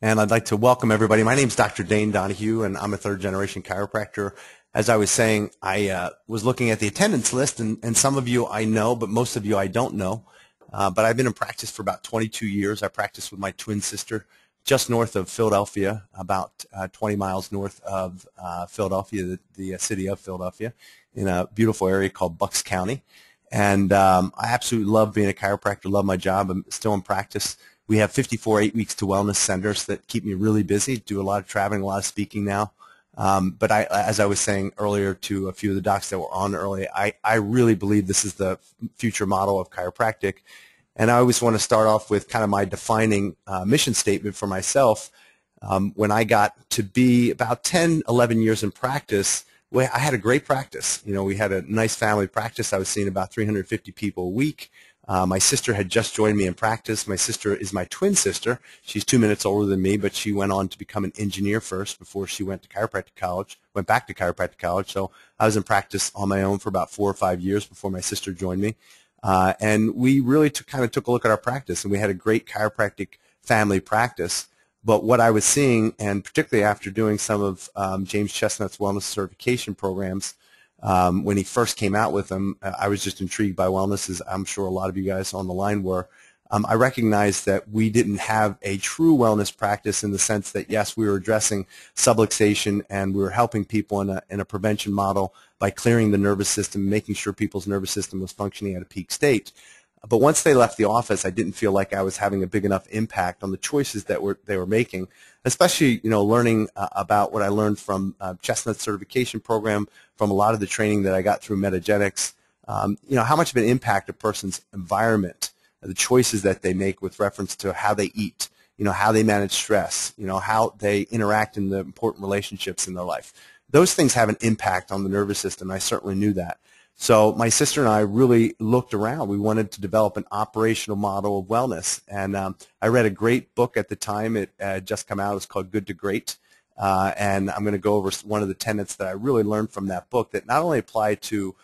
And I'd like to welcome everybody. My name is Dr. Dane Donahue, and I'm a third-generation chiropractor. As I was saying, I was looking at the attendance list, and some of you I know, but most of you I don't know. But I've been in practice for about 22 years. I practice with my twin sister just north of Philadelphia, about 20 miles north of Philadelphia, the city of Philadelphia, in a beautiful area called Bucks County. And I absolutely love being a chiropractor, love my job. I'm still in practice. We have 54 8 weeks to wellness centers that keep me really busy, do a lot of traveling, a lot of speaking now. But as I was saying earlier to a few of the docs that were on earlier, I really believe this is the future model of chiropractic. And I always want to start off with kind of my defining mission statement for myself. When I got to be about 10, 11 years in practice, well, I had a great practice. You know, we had a nice family practice. I was seeing about 350 people a week. My sister had just joined me in practice. My sister is my twin sister. She's 2 minutes older than me, but she went on to become an engineer first before she went to chiropractic college, went back to chiropractic college. So I was in practice on my own for about 4 or 5 years before my sister joined me. And we really kind of took a look at our practice, and we had a great chiropractic family practice. But what I was seeing, and particularly after doing some of James Chestnut's wellness certification programs, when he first came out with them, I was just intrigued by wellness, as I'm sure a lot of you guys on the line were. I recognized that we didn't have a true wellness practice in the sense that, yes, we were addressing subluxation and we were helping people in a prevention model by clearing the nervous system, making sure people's nervous system was functioning at a peak state. But once they left the office, I didn't feel like I was having a big enough impact on the choices that they were making, especially, you know, learning about what I learned from Chestnut's certification program, from a lot of the training that I got through Metagenics, you know, how much of an impact a person's environment, the choices that they make with reference to how they eat, you know, how they manage stress, you know, how they interact in the important relationships in their life. Those things have an impact on the nervous system. I certainly knew that. So my sister and I really looked around. We wanted to develop an operational model of wellness. And I read a great book at the time. It had just come out. It's called Good to Great. And I'm going to go over one of the tenets that I really learned from that book that not only apply to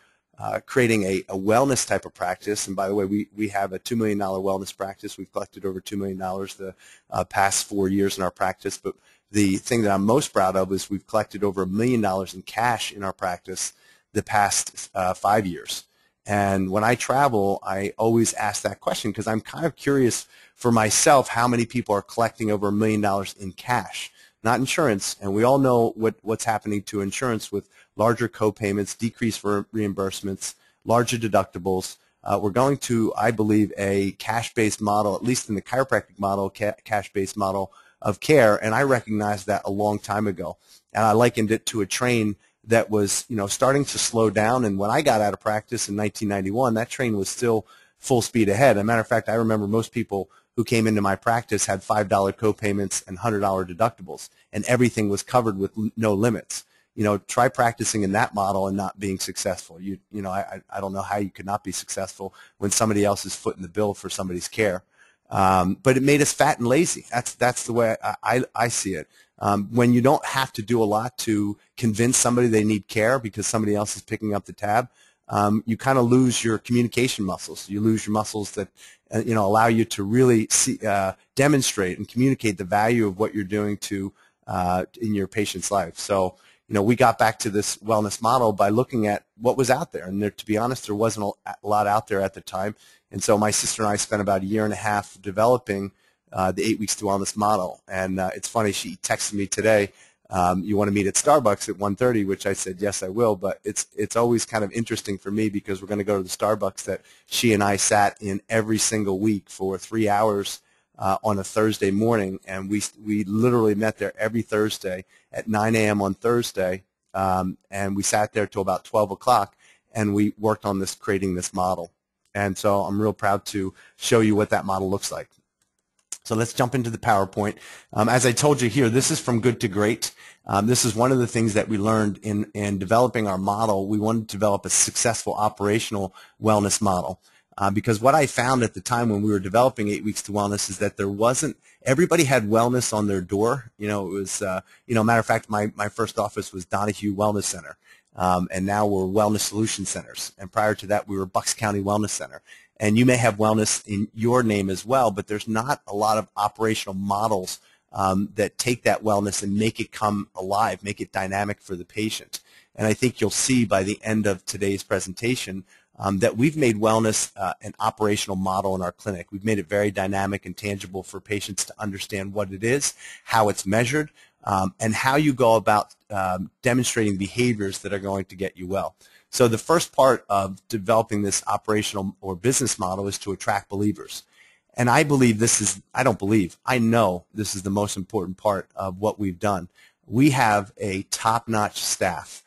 creating a wellness type of practice. And by the way, we have a $2 million wellness practice. We've collected over $2 million the past 4 years in our practice. But the thing that I'm most proud of is we've collected over $1 million in cash in our practice the past 5 years. And when I travel, I always ask that question because I'm kind of curious for myself how many people are collecting over $1 million in cash, not insurance. And we all know what's happening to insurance with larger co-payments, decreased reimbursements, larger deductibles. We're going to, I believe, a cash-based model, at least in the chiropractic model, cash-based model of care. And I recognized that a long time ago. And I likened it to a train that was, you know, starting to slow down. And when I got out of practice in 1991, that train was still full speed ahead. As a matter of fact, I remember most people who came into my practice had $5 co-payments and $100 deductibles, and everything was covered with no limits. You know, try practicing in that model and not being successful. You know, I don't know how you could not be successful when somebody else is footing the bill for somebody's care. But it made us fat and lazy. That's the way I see it. When you don't have to do a lot to convince somebody they need care because somebody else is picking up the tab, you kind of lose your communication muscles. You lose your muscles that you know, allow you to really demonstrate and communicate the value of what you're doing to in your patient's life. So, you know, we got back to this wellness model by looking at what was out there. And there, to be honest, there wasn't a lot out there at the time. And so my sister and I spent about 1.5 years developing the 8 weeks to wellness model. And it's funny, she texted me today, you want to meet at Starbucks at 1:30, which I said, yes, I will. But it's always kind of interesting for me because we're going to go to the Starbucks that she and I sat in every single week for 3 hours on a Thursday morning. And we literally met there every Thursday at 9 a.m. on Thursday. And we sat there till about 12 o'clock, and we worked on this, creating this model. And so I'm real proud to show you what that model looks like. So let's jump into the PowerPoint. As I told you here, this is from good to great. This is one of the things that we learned in developing our model. We wanted to develop a successful operational wellness model. Because what I found at the time when we were developing 8 weeks to wellness is that there wasn't, everybody had wellness on their door. You know, it was, you know, matter of fact, my first office was Donahue Wellness Center. And now we're Wellness Solution Centers. And prior to that, we were Bucks County Wellness Center. And you may have wellness in your name as well, but there's not a lot of operational models that take that wellness and make it come alive, make it dynamic for the patient. And I think you'll see by the end of today's presentation that we've made wellness an operational model in our clinic. We've made it very dynamic and tangible for patients to understand what it is, how it's measured, and how you go about demonstrating behaviors that are going to get you well. So the first part of developing this operational or business model is to attract believers. And I believe this is, I don't believe, I know this is the most important part of what we've done. We have a top-notch staff.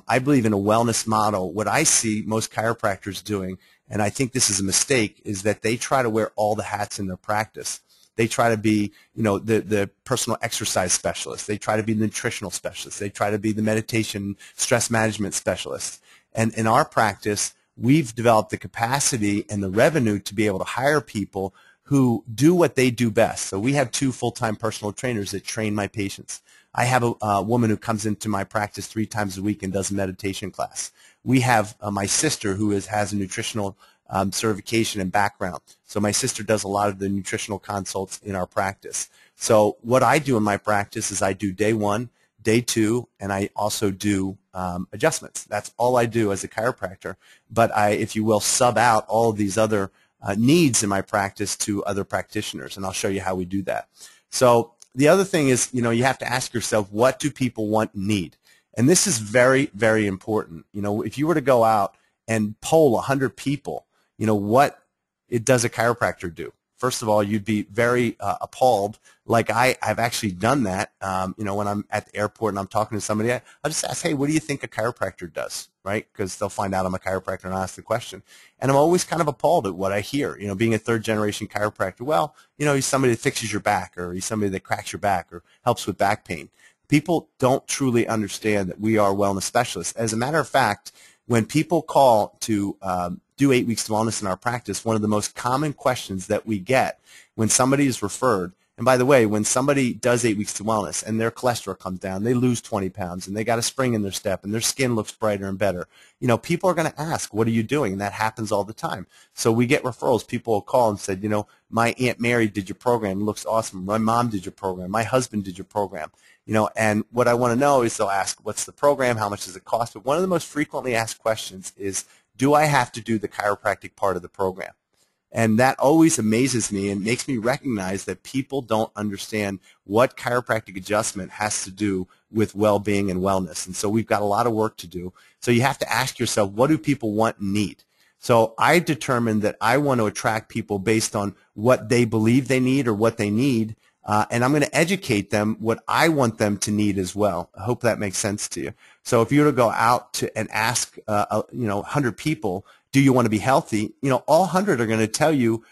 I believe in a wellness model. What I see most chiropractors doing, and I think this is a mistake, is that they try to wear all the hats in their practice. They try to be, the personal exercise specialist. They try to be the nutritional specialist. They try to be the meditation, stress management specialist. And in our practice, we've developed the capacity and the revenue to be able to hire people who do what they do best. So we have 2 full-time personal trainers that train my patients. I have a woman who comes into my practice 3 times a week and does a meditation class. We have my sister who has a nutritional certification and background. So my sister does a lot of the nutritional consults in our practice. So what I do in my practice is I do day 1, day 2, and I also do adjustments. That's all I do as a chiropractor. But I, if you will, sub out all of these other needs in my practice to other practitioners, and I'll show you how we do that. So the other thing is, you have to ask yourself, what do people want and need? And this is very, very important. If you were to go out and poll 100 people, what does a chiropractor do? First of all, you'd be very appalled. Like I've actually done that. When I'm at the airport and I'm talking to somebody, I'll just ask, hey, what do you think a chiropractor does? Right? Because they'll find out I'm a chiropractor and I'll ask the question. And I'm always kind of appalled at what I hear. Being a 3rd-generation chiropractor, well, he's somebody that fixes your back, or he's somebody that cracks your back or helps with back pain. People don't truly understand that we are wellness specialists. As a matter of fact, when people call to do 8 weeks to wellness in our practice, one of the most common questions that we get when somebody is referred, and by the way, when somebody does 8 weeks to wellness and their cholesterol comes down, they lose 20 pounds and they got a spring in their step and their skin looks brighter and better, people are going to ask, what are you doing? And that happens all the time. So we get referrals. People will call and say, my Aunt Mary did your program. It looks awesome. My mom did your program. My husband did your program. And what I want to know is they'll ask, what's the program? How much does it cost? But one of the most frequently asked questions is, do I have to do the chiropractic part of the program? And that always amazes me and makes me recognize that people don't understand what chiropractic adjustment has to do with well-being and wellness. And so we've got a lot of work to do. So you have to ask yourself, what do people want and need? So I determined that I want to attract people based on what they believe they need or what they need, and I'm going to educate them what I want them to need as well. I hope that makes sense to you. So if you were to go out to and ask 100 people, do you want to be healthy? All 100 are going to tell you,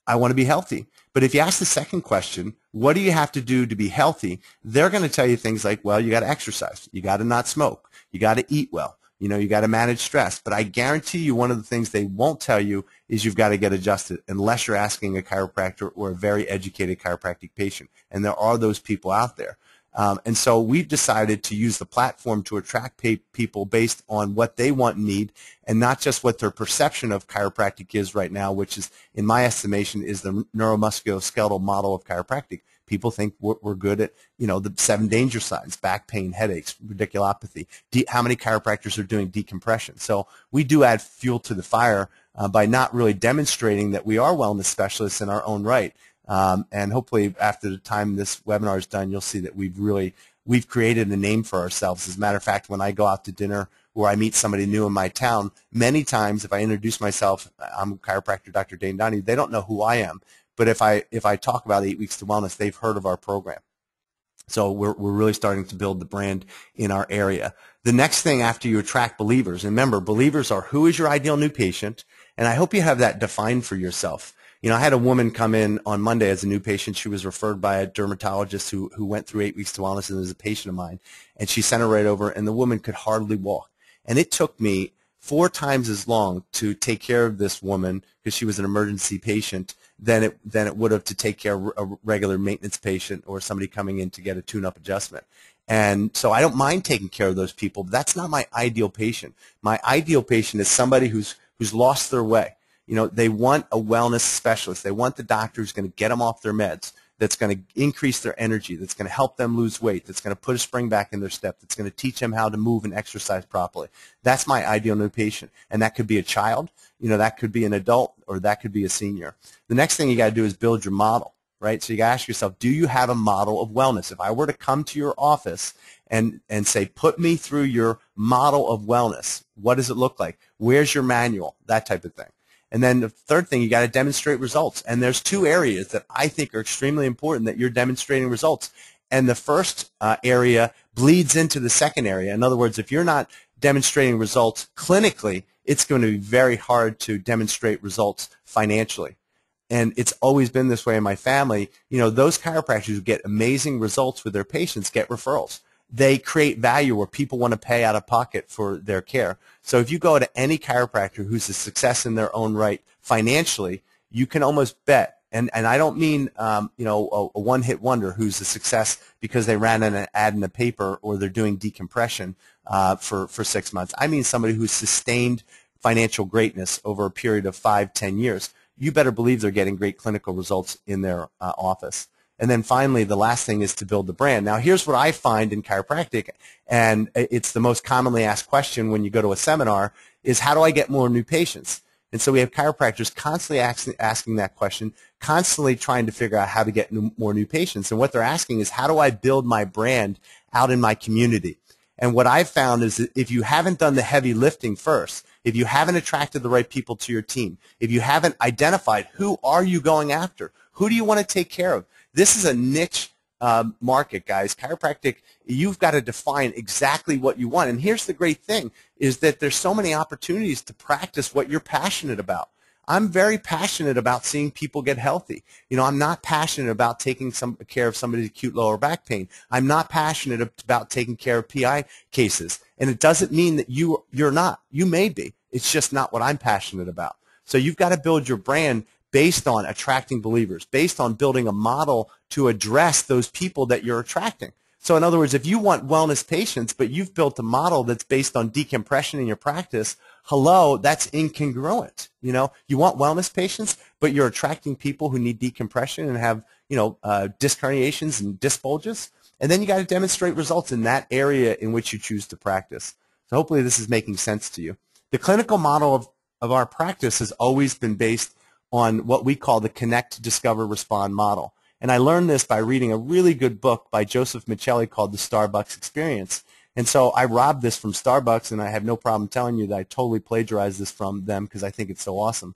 I want to be healthy. But if you ask the second question, what do you have to do to be healthy? They're going to tell you things like, well, you got to exercise, you got to not smoke, you got to eat well, you got to manage stress. But I guarantee you one of the things they won't tell you is you've got to get adjusted, unless you're asking a chiropractor or a very educated chiropractic patient. And there are those people out there. And so we've decided to use the platform to attract people based on what they want and need, and not just what their perception of chiropractic is right now, which is, in my estimation, is the neuromusculoskeletal model of chiropractic. People think we're good at, the 7 danger signs: back pain, headaches, radiculopathy. How many chiropractors are doing decompression? So we do add fuel to the fire by not really demonstrating that we are wellness specialists in our own right. And hopefully after the time this webinar is done, you'll see that we've created a name for ourselves. As a matter of fact, when I go out to dinner or I meet somebody new in my town, many times if I introduce myself, I'm chiropractor Dr. Dane Donahue, they don't know who I am. But if I talk about 8 weeks to wellness, they've heard of our program. So we're really starting to build the brand in our area. The next thing after you attract believers, and remember, believers are who is your ideal new patient, and I hope you have that defined for yourself. I had a woman come in on Monday as a new patient. She was referred by a dermatologist who went through 8 weeks to wellness and was a patient of mine. And she sent her right over, and the woman could hardly walk. And it took me 4 times as long to take care of this woman, because she was an emergency patient, than it would have to take care of a regular maintenance patient or somebody coming in to get a tune-up adjustment. And so I don't mind taking care of those people, but that's not my ideal patient. My ideal patient is somebody who's lost their way. They want a wellness specialist. They want the doctor who's going to get them off their meds. that's going to increase their energy, that's going to help them lose weight, that's going to put a spring back in their step, that's going to teach them how to move and exercise properly. That's my ideal new patient. And that could be a child, that could be an adult, or that could be a senior. The next thing you got to do is build your model. Right? So you got to ask yourself, do you have a model of wellness? If I were to come to your office and say, put me through your model of wellness, what does it look like? Where's your manual? That type of thing. And then the third thing, you got to demonstrate results. And there's two areas that I think are extremely important that you're demonstrating results. And the first area bleeds into the second area. In other words, if you're not demonstrating results clinically, it's going to be very hard to demonstrate results financially. And it's always been this way in my family. Those chiropractors who get amazing results with their patients get referrals. They create value where people want to pay out of pocket for their care. So if you go to any chiropractor who's a success in their own right financially, you can almost bet. And I don't mean a one-hit wonder who's a success because they ran an ad in the paper or they're doing decompression for 6 months. I mean somebody who's sustained financial greatness over a period of 5-10 years. You better believe they're getting great clinical results in their office. And then finally, the last thing is to build the brand. Now, here's what I find in chiropractic, and it's the most commonly asked question when you go to a seminar, is how do I get more new patients? And so we have chiropractors constantly asking that question, constantly trying to figure out how to get more new patients. And what they're asking is, how do I build my brand out in my community? And what I've found is that if you haven't done the heavy lifting first, if you haven't attracted the right people to your team, if you haven't identified who are you going after, who do you want to take care of, this is a niche market, guys. Chiropractic, you've got to define exactly what you want. And here's the great thing, is that there's so many opportunities to practice what you're passionate about. I'm very passionate about seeing people get healthy. I'm not passionate about taking care of somebody's acute lower back pain. I'm not passionate about taking care of PI cases. And it doesn't mean that you're not. You may be. It's just not what I'm passionate about. So you've got to build your brand based on attracting believers, based on building a model to address those people that you're attracting. So in other words, if you want wellness patients, but you've built a model that's based on decompression in your practice, hello, that's incongruent. You want wellness patients, but you're attracting people who need decompression and have, disc herniations and disc bulges. And then you got to demonstrate results in that area in which you choose to practice. So hopefully this is making sense to you. The clinical model of our practice has always been based on what we call the Connect, Discover, Respond model. And I learned this by reading a really good book by Joseph Michelli called The Starbucks Experience. And so I robbed this from Starbucks, and I have no problem telling you that I totally plagiarized this from them because I think it's so awesome,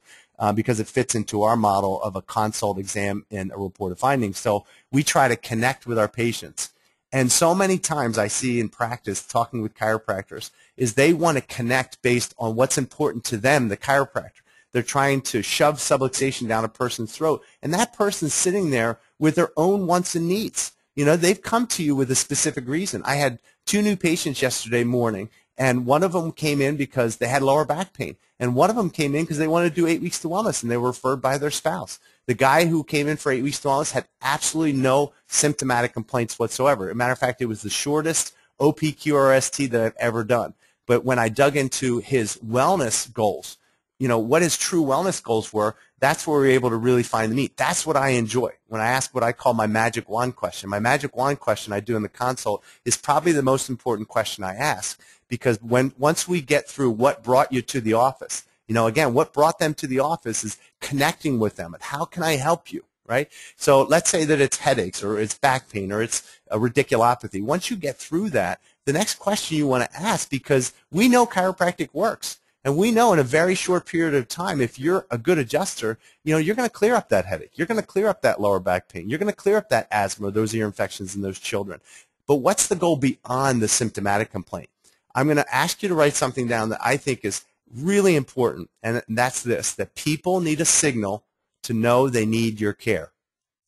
because it fits into our model of a consult, exam, and a report of findings. So we try to connect with our patients. And so many times I see in practice, talking with chiropractors, is they want to connect based on what's important to them, the chiropractor. They're trying to shove subluxation down a person's throat, and that person's sitting there with their own wants and needs. They've come to you with a specific reason. I had 2 new patients yesterday morning, and one of them came in because they had lower back pain, and one of them came in because they wanted to do 8 weeks to wellness, and they were referred by their spouse. The guy who came in for 8 weeks to wellness had absolutely no symptomatic complaints whatsoever. As a matter of fact, it was the shortest OPQRST that I've ever done. But when I dug into his wellness goals, what his true wellness goals were, that's where we were able to really find the meat. That's what I enjoy. When I ask what I call my magic wand question, my magic wand question I do in the consult is probably the most important question I ask, because once we get through what brought you to the office, again, what brought them to the office is connecting with them and how can I help you, right? So let's say that it's headaches or it's back pain or it's a radiculopathy. Once you get through that, the next question you want to ask, because we know chiropractic works. And we know in a very short period of time, if you're a good adjuster, you're going to clear up that headache. You're going to clear up that lower back pain. You're going to clear up that asthma, those ear infections in those children. But what's the goal beyond the symptomatic complaint? I'm going to ask you to write something down that I think is really important, and that's this, that people need a signal to know they need your care.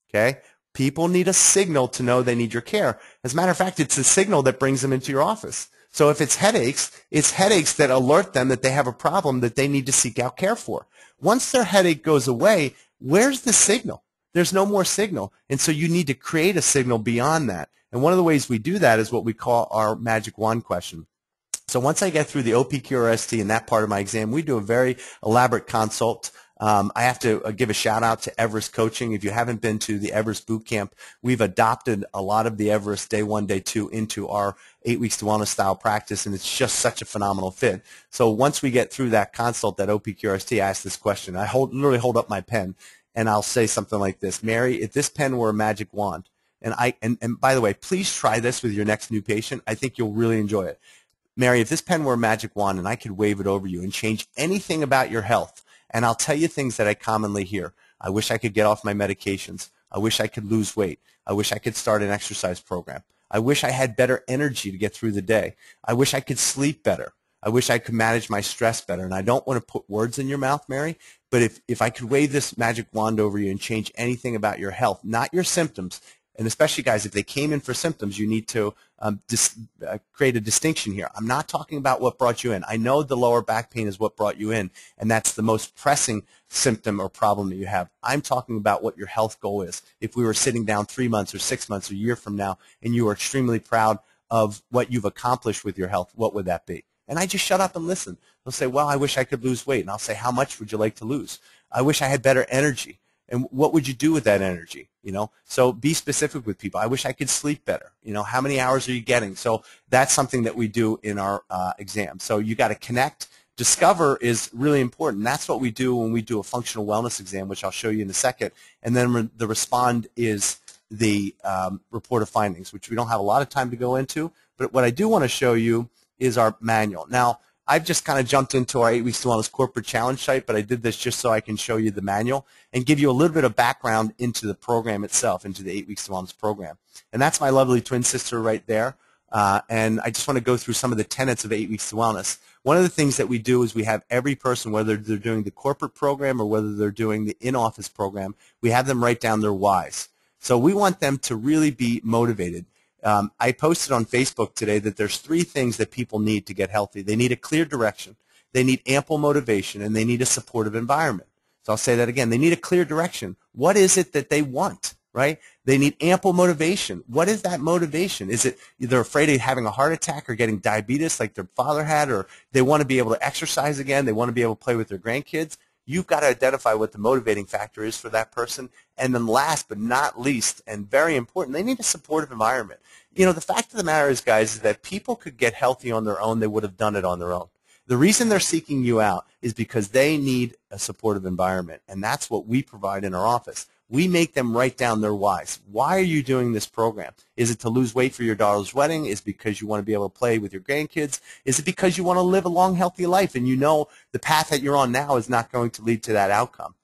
Okay? People need a signal to know they need your care. As a matter of fact, it's a signal that brings them into your office. So if it's headaches that alert them that they have a problem that they need to seek out care for. Once their headache goes away, where's the signal? There's no more signal. And so you need to create a signal beyond that. And one of the ways we do that is what we call our magic wand question. So once I get through the OPQRST and that part of my exam, we do a very elaborate consult I have to give a shout out to Everest Coaching. If you haven't been to the Everest Boot Camp, we've adopted a lot of the Everest Day 1, Day 2 into our 8 Weeks to Wellness style practice, and it's just such a phenomenal fit. So once we get through that consult, that OPQRST, I ask this question. I literally hold up my pen, and I'll say something like this: Mary, if this pen were a magic wand, and by the way, please try this with your next new patient. I think you'll really enjoy it. Mary, if this pen were a magic wand and I could wave it over you and change anything about your health, and I'll tell you things that I commonly hear. I wish I could get off my medications. I wish I could lose weight. I wish I could start an exercise program. I wish I had better energy to get through the day. I wish I could sleep better. I wish I could manage my stress better. And I don't want to put words in your mouth, Mary, but if I could wave this magic wand over you and change anything about your health, not your symptoms, and especially, guys, if they came in for symptoms, you need to create a distinction here. I'm not talking about what brought you in. I know the lower back pain is what brought you in, and that's the most pressing symptom or problem that you have. I'm talking about what your health goal is. If we were sitting down 3 months or 6 months or a year from now, and you are extremely proud of what you've accomplished with your health, what would that be? And I just shut up and listen. They'll say, well, I wish I could lose weight. And I'll say, how much would you like to lose? I wish I had better energy. And what would you do with that energy? So be specific with people. I wish I could sleep better. How many hours are you getting? So that's something that we do in our exam. So you got to connect. Discover is really important. That's what we do when we do a functional wellness exam, which I'll show you in a second. And then the respond is the report of findings, which we don't have a lot of time to go into. But what I do want to show you is our manual. Now, I've just kind of jumped into our 8 Weeks to Wellness corporate challenge site, but I did this just so I can show you the manual and give you a little bit of background into the program itself, into the 8 Weeks to Wellness program. And that's my lovely twin sister right there. And I just want to go through some of the tenets of 8 Weeks to Wellness. One of the things that we do is we have every person, whether they're doing the corporate program or whether they're doing the in-office program, we have them write down their whys. So we want them to really be motivated. I posted on Facebook today that there's 3 things that people need to get healthy. They need a clear direction, they need ample motivation, and they need a supportive environment. So I'll say that again. They need a clear direction. What is it that they want, right? They need ample motivation. What is that motivation? Is it they're afraid of having a heart attack or getting diabetes like their father had, or they want to be able to exercise again, they want to be able to play with their grandkids? You've got to identify what the motivating factor is for that person. And then last but not least, and very important, they need a supportive environment. The fact of the matter is, guys, is that people could get healthy on their own. They would have done it on their own. The reason they're seeking you out is because they need a supportive environment, and that's what we provide in our office. We make them write down their whys. Why are you doing this program? Is it to lose weight for your daughter's wedding? Is it because you want to be able to play with your grandkids? Is it because you want to live a long, healthy life, and you know the path that you're on now is not going to lead to that outcome?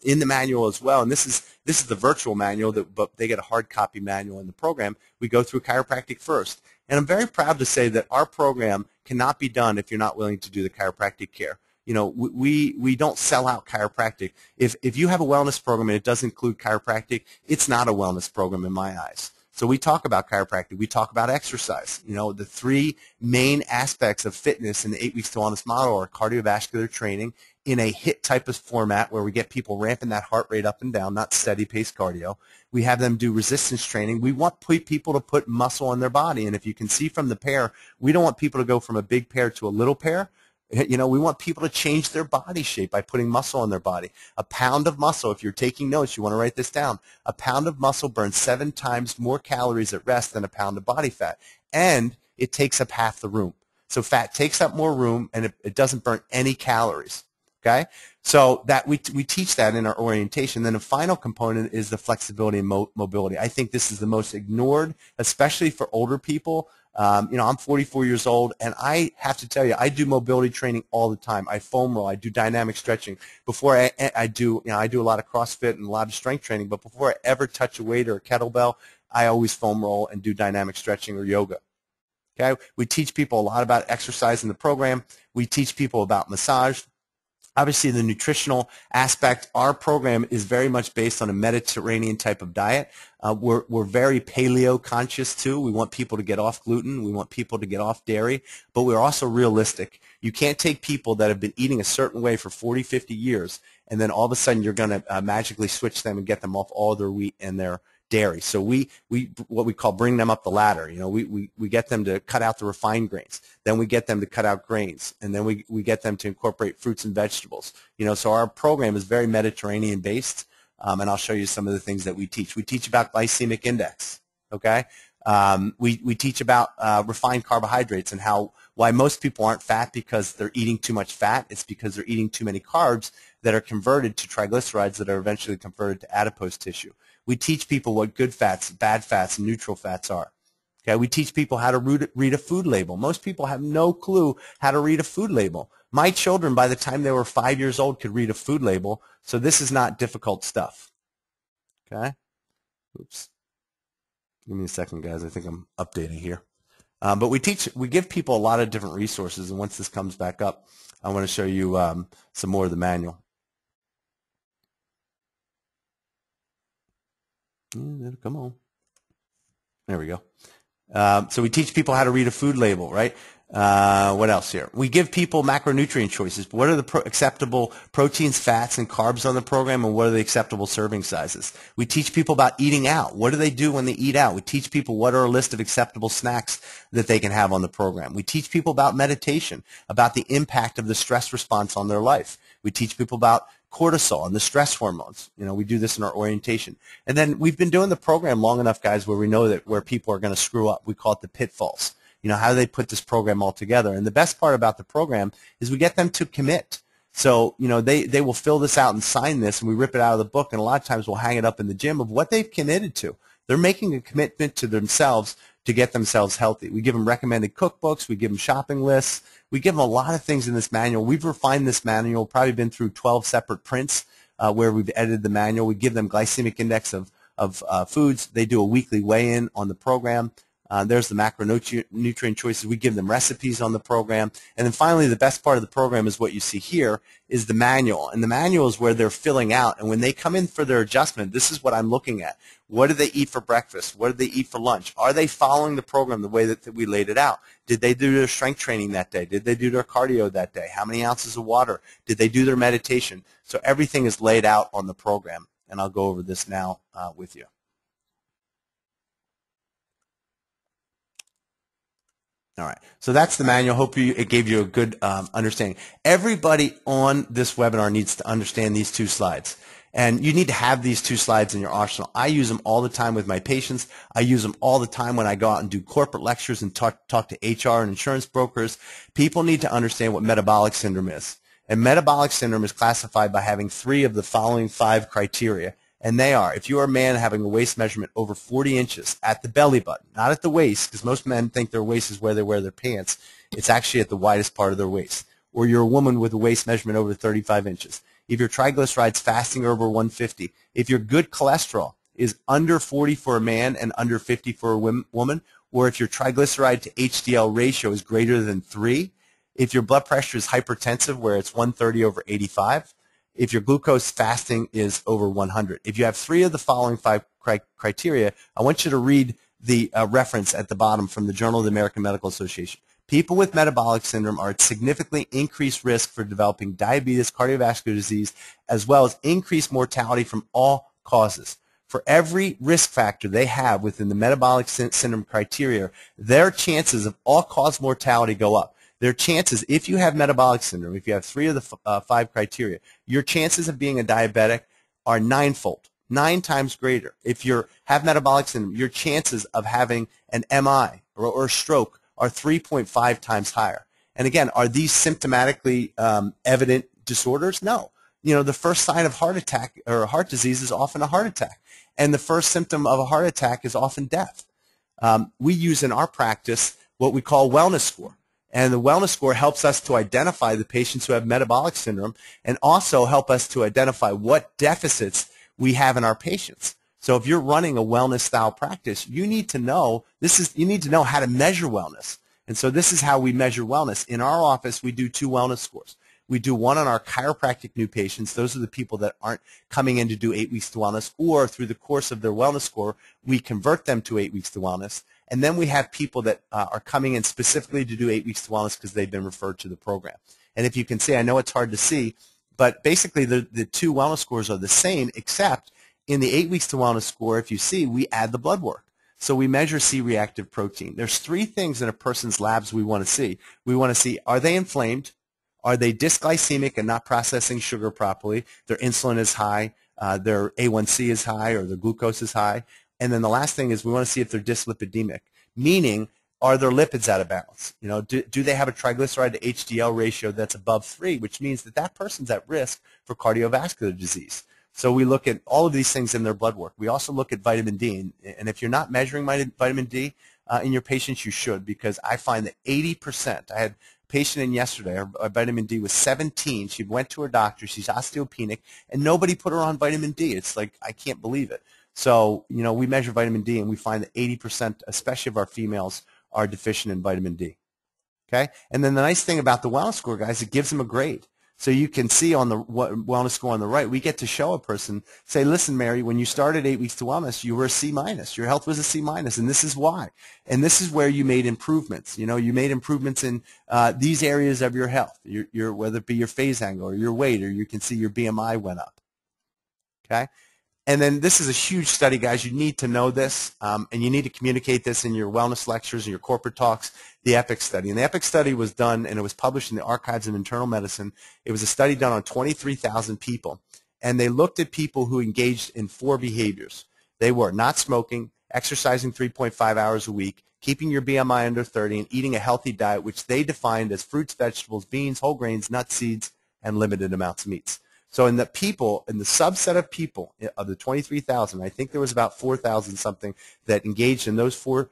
In the manual as well, and this is the virtual manual, but they get a hard copy manual in the program. We go through chiropractic first, and I'm very proud to say that our program cannot be done if you're not willing to do the chiropractic care. We don't sell out chiropractic. If you have a wellness program and it doesn't include chiropractic, it's not a wellness program in my eyes. So we talk about chiropractic. We talk about exercise. The 3 main aspects of fitness in the 8 Weeks to Wellness model are cardiovascular training in a HIIT type of format where we get people ramping that heart rate up and down, not steady pace cardio. We have them do resistance training. We want people to put muscle on their body. And if you can see from the pair, we don't want people to go from a big pair to a little pair. We want people to change their body shape by putting muscle on their body. A pound of muscle, if you're taking notes, you want to write this down. A pound of muscle burns 7 times more calories at rest than a pound of body fat. And it takes up half the room. So fat takes up more room, and it doesn't burn any calories. Okay? So that we teach that in our orientation. Then the final component is the flexibility and mobility. I think this is the most ignored, especially for older people. I'm 44 years old, and I have to tell you, I do mobility training all the time. I foam roll. I do dynamic stretching. Before I do a lot of CrossFit and a lot of strength training, but before I ever touch a weight or a kettlebell, I always foam roll and do dynamic stretching or yoga. Okay? We teach people a lot about exercise in the program. We teach people about massage. Obviously, the nutritional aspect, our program is very much based on a Mediterranean type of diet. We're very paleo conscious too. We want people to get off gluten. We want people to get off dairy, but we're also realistic. You can't take people that have been eating a certain way for 40, 50 years, and then all of a sudden you're going to magically switch them and get them off all their wheat and their dairy. So we what we call bring them up the ladder. You know, we get them to cut out the refined grains. Then we get them to cut out grains. And then we get them to incorporate fruits and vegetables. You know, so our program is very Mediterranean based. And I'll show you some of the things that we teach. We teach about glycemic index, okay? We teach about refined carbohydrates and why most people aren't fat because they're eating too much fat. It's because they're eating too many carbs that are converted to triglycerides that are eventually converted to adipose tissue. We teach people what good fats, bad fats, and neutral fats are. Okay, we teach people how to read a food label. Most people have no clue how to read a food label. My children, by the time they were 5 years old, could read a food label, so this is not difficult stuff. Okay? Oops. Give me a second, guys. I think I'm updating here. But we give people a lot of different resources, and once this comes back up, I want to show you some more of the manual. Come on. There we go. So we teach people how to read a food label, right? What else here? We give people macronutrient choices. What are the acceptable proteins, fats, and carbs on the program, and what are the acceptable serving sizes? We teach people about eating out. What do they do when they eat out? We teach people what are a list of acceptable snacks that they can have on the program. We teach people about meditation, about the impact of the stress response on their life. We teach people about cortisol and the stress hormones. You know, we do this in our orientation. And then we've been doing the program long enough, guys, where we know that where people are going to screw up. We call it the pitfalls. You know, how do they put this program all together? And the best part about the program is we get them to commit. So, you know, they will fill this out and sign this, and we rip it out of the book, and a lot of times we'll hang it up in the gym of what they've committed to. They're making a commitment to themselves to get themselves healthy. We give them recommended cookbooks. We give them shopping lists. We give them a lot of things in this manual. We've refined this manual, probably been through 12 separate prints where we've edited the manual. We give them glycemic index of foods. They do a weekly weigh-in on the program. There's the macronutrient choices. We give them recipes on the program. And then finally, the best part of the program is what you see here is the manual. And the manual is where they're filling out. And when they come in for their adjustment, this is what I'm looking at. What do they eat for breakfast? What do they eat for lunch? Are they following the program the way that we laid it out? Did they do their strength training that day? Did they do their cardio that day? How many ounces of water? Did they do their meditation? So everything is laid out on the program. And I'll go over this now with you. All right, so that's the manual. Hope it gave you a good understanding. Everybody on this webinar needs to understand these two slides. And you need to have these two slides in your arsenal. I use them all the time with my patients. I use them all the time when I go out and do corporate lectures and talk to HR and insurance brokers. People need to understand what metabolic syndrome is. And metabolic syndrome is classified by having 3 of the following 5 criteria. And they are, if you are a man having a waist measurement over 40 inches at the belly button, not at the waist, because most men think their waist is where they wear their pants. It's actually at the widest part of their waist. Or you're a woman with a waist measurement over 35 inches. If your triglycerides fasting are over 150, if your good cholesterol is under 40 for a man and under 50 for a woman, or if your triglyceride to HDL ratio is greater than 3, if your blood pressure is hypertensive where it's 130 over 85, if your glucose fasting is over 100. If you have 3 of the following 5 criteria, I want you to read the reference at the bottom from the Journal of the American Medical Association. People with metabolic syndrome are at significantly increased risk for developing diabetes, cardiovascular disease, as well as increased mortality from all causes. For every risk factor they have within the metabolic syndrome criteria, their chances of all-cause mortality go up. Their chances, if you have metabolic syndrome, if you have 3 of the 5 criteria, your chances of being a diabetic are 9-fold, 9 times greater. If you have metabolic syndrome, your chances of having an MI or stroke are 3.5 times higher. And again, are these symptomatically evident disorders? No. You know, the first sign of heart attack or heart disease is often a heart attack. And the first symptom of a heart attack is often death. We use in our practice what we call wellness score. And the wellness score helps us to identify the patients who have metabolic syndrome and also help us to identify what deficits we have in our patients. So if you're running a wellness style practice, you need to know you need to know how to measure wellness. And so this is how we measure wellness. In our office, we do 2 wellness scores. We do one on our chiropractic new patients. Those are the people that aren't coming in to do 8 weeks to wellness, or through the course of their wellness score, we convert them to 8 weeks to wellness. And then we have people that are coming in specifically to do 8 weeks to wellness because they've been referred to the program. And if you can see, I know it's hard to see, but basically the 2 wellness scores are the same, except in the 8 weeks to wellness score, if you see, we add the blood work. So we measure C-reactive protein. There's three things in a person's labs we want to see. We want to see, are they inflamed? Are they dysglycemic and not processing sugar properly? Their insulin is high, their A1C is high, or their glucose is high. And then the last thing is we want to see if they're dyslipidemic, meaning are their lipids out of balance? You know, do they have a triglyceride to HDL ratio that's above 3, which means that that person's at risk for cardiovascular disease. So we look at all of these things in their blood work. We also look at vitamin D, and if you're not measuring vitamin D in your patients, you should, because I find that 80%, I had a patient in yesterday, her vitamin D was 17. She went to her doctor, she's osteopenic, and nobody put her on vitamin D. It's like, I can't believe it. So, you know, we measure vitamin D, and we find that 80%, especially of our females, are deficient in vitamin D. Okay? And then the nice thing about the wellness score, guys, it gives them a grade. So you can see on the wellness score on the right, we get to show a person, say, listen, Mary, when you started 8 weeks to wellness, you were a C-. Your health was a C-, and this is why. And this is where you made improvements. You know, you made improvements in these areas of your health, whether it be your phase angle or your weight, or you can see your BMI went up. Okay? And then this is a huge study, guys. You need to know this, and you need to communicate this in your wellness lectures and your corporate talks, the EPIC study. And the EPIC study was done, and it was published in the Archives of Internal Medicine. It was a study done on 23,000 people, and they looked at people who engaged in 4 behaviors. They were not smoking, exercising 3.5 hours a week, keeping your BMI under 30, and eating a healthy diet, which they defined as fruits, vegetables, beans, whole grains, nuts, seeds, and limited amounts of meats. So in the subset of people of the 23,000, I think there was about 4,000 something that engaged in those 4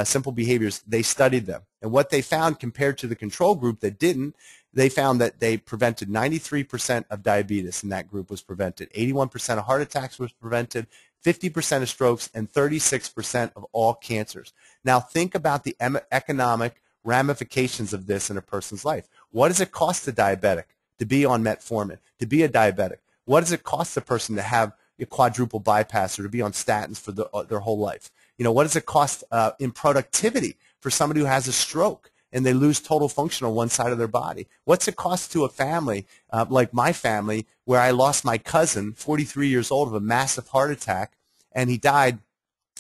simple behaviors. They studied them. And what they found compared to the control group that didn't, they found that they prevented 93% of diabetes in that group was prevented. 81% of heart attacks was prevented, 50% of strokes, and 36% of all cancers. Now think about the economic ramifications of this in a person's life. What does it cost a diabetic to be on metformin, to be a diabetic? What does it cost a person to have a quadruple bypass or to be on statins for their whole life? You know, what does it cost in productivity for somebody who has a stroke and they lose total function on one side of their body? What's it cost to a family like my family, where I lost my cousin, 43 years old, of a massive heart attack, and he died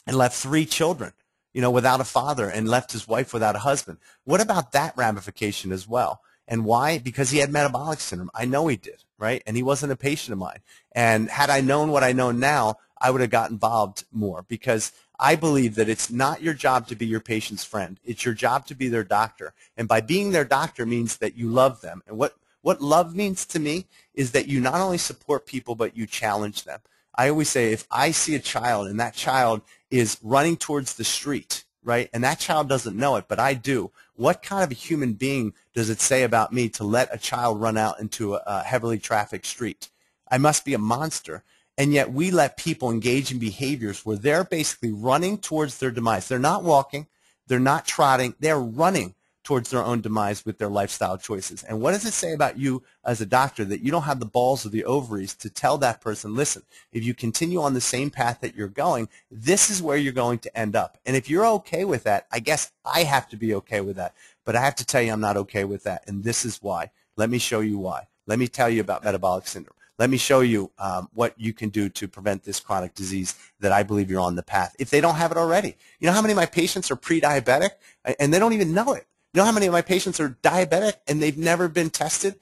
and left 3 children, you know, without a father, and left his wife without a husband? What about that ramification as well? And why? Because he had metabolic syndrome. I know he did, right? And he wasn't a patient of mine. And had I known what I know now, I would have got involved more, because I believe that it's not your job to be your patient's friend. It's your job to be their doctor. And by being their doctor means that you love them. And what love means to me is that you not only support people, but you challenge them. I always say, if I see a child and that child is running towards the street, right, and that child doesn't know it, but I do, what kind of a human being does it say about me to let a child run out into a heavily trafficked street? I must be a monster. And yet we let people engage in behaviors where they're basically running towards their demise. They're not walking, they're not trotting, they're running towards their own demise with their lifestyle choices. And what does it say about you as a doctor that you don't have the balls or the ovaries to tell that person, listen, if you continue on the same path that you're going, this is where you're going to end up. And if you're okay with that, I guess I have to be okay with that. But I have to tell you I'm not okay with that, and this is why. Let me show you why. Let me tell you about metabolic syndrome. Let me show you what you can do to prevent this chronic disease that I believe you're on the path, if they don't have it already. You know how many of my patients are pre-diabetic, and they don't even know it? You know how many of my patients are diabetic and they've never been tested?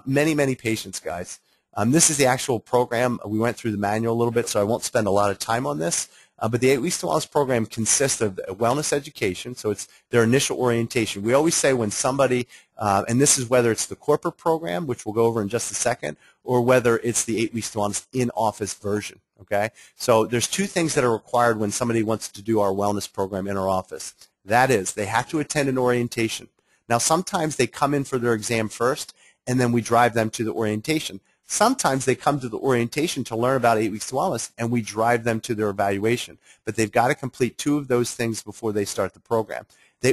Many, many patients, guys. This is the actual program. We went through the manual a little bit, so I won't spend a lot of time on this. But the 8 Weeks to Wellness program consists of wellness education, so it's their initial orientation. We always say when somebody, and this is whether it's the corporate program, which we'll go over in just a second, or whether it's the 8 Weeks to Wellness in-office version, okay? So there's 2 things that are required when somebody wants to do our wellness program in our office. That is, they have to attend an orientation. Now, sometimes they come in for their exam first, and then we drive them to the orientation. Sometimes they come to the orientation to learn about 8 Weeks to Wellness, and we drive them to their evaluation. But they've got to complete 2 of those things before they start the program.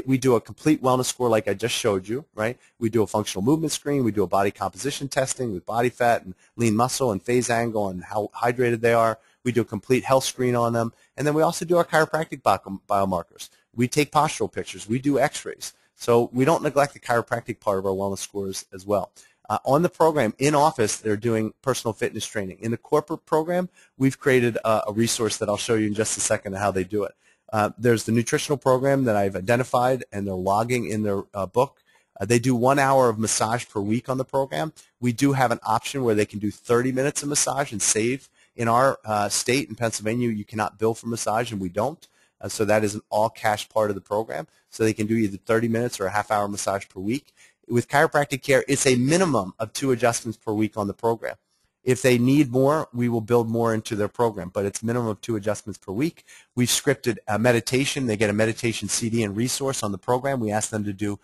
We do a complete wellness score like I just showed you, right? We do a functional movement screen. We do a body composition testing with body fat and lean muscle and phase angle and how hydrated they are. We do a complete health screen on them. And then we also do our chiropractic biomarkers. We take postural pictures. We do x-rays. So we don't neglect the chiropractic part of our wellness scores as well. On the program, in office, they're doing personal fitness training. In the corporate program, we've created a resource that I'll show you in just a second of how they do it. There's the nutritional program that I've identified, and they're logging in their book. They do 1 hour of massage per week on the program. We do have an option where they can do 30 minutes of massage and save. In our state, in Pennsylvania, you cannot bill for massage, and we don't. So that is an all-cash part of the program. So they can do either 30 minutes or a half-hour massage per week. With chiropractic care, it's a minimum of 2 adjustments per week on the program. If they need more, we will build more into their program, but it's minimum of 2 adjustments per week. We've scripted a meditation. They get a meditation CD and resource on the program. We ask them to do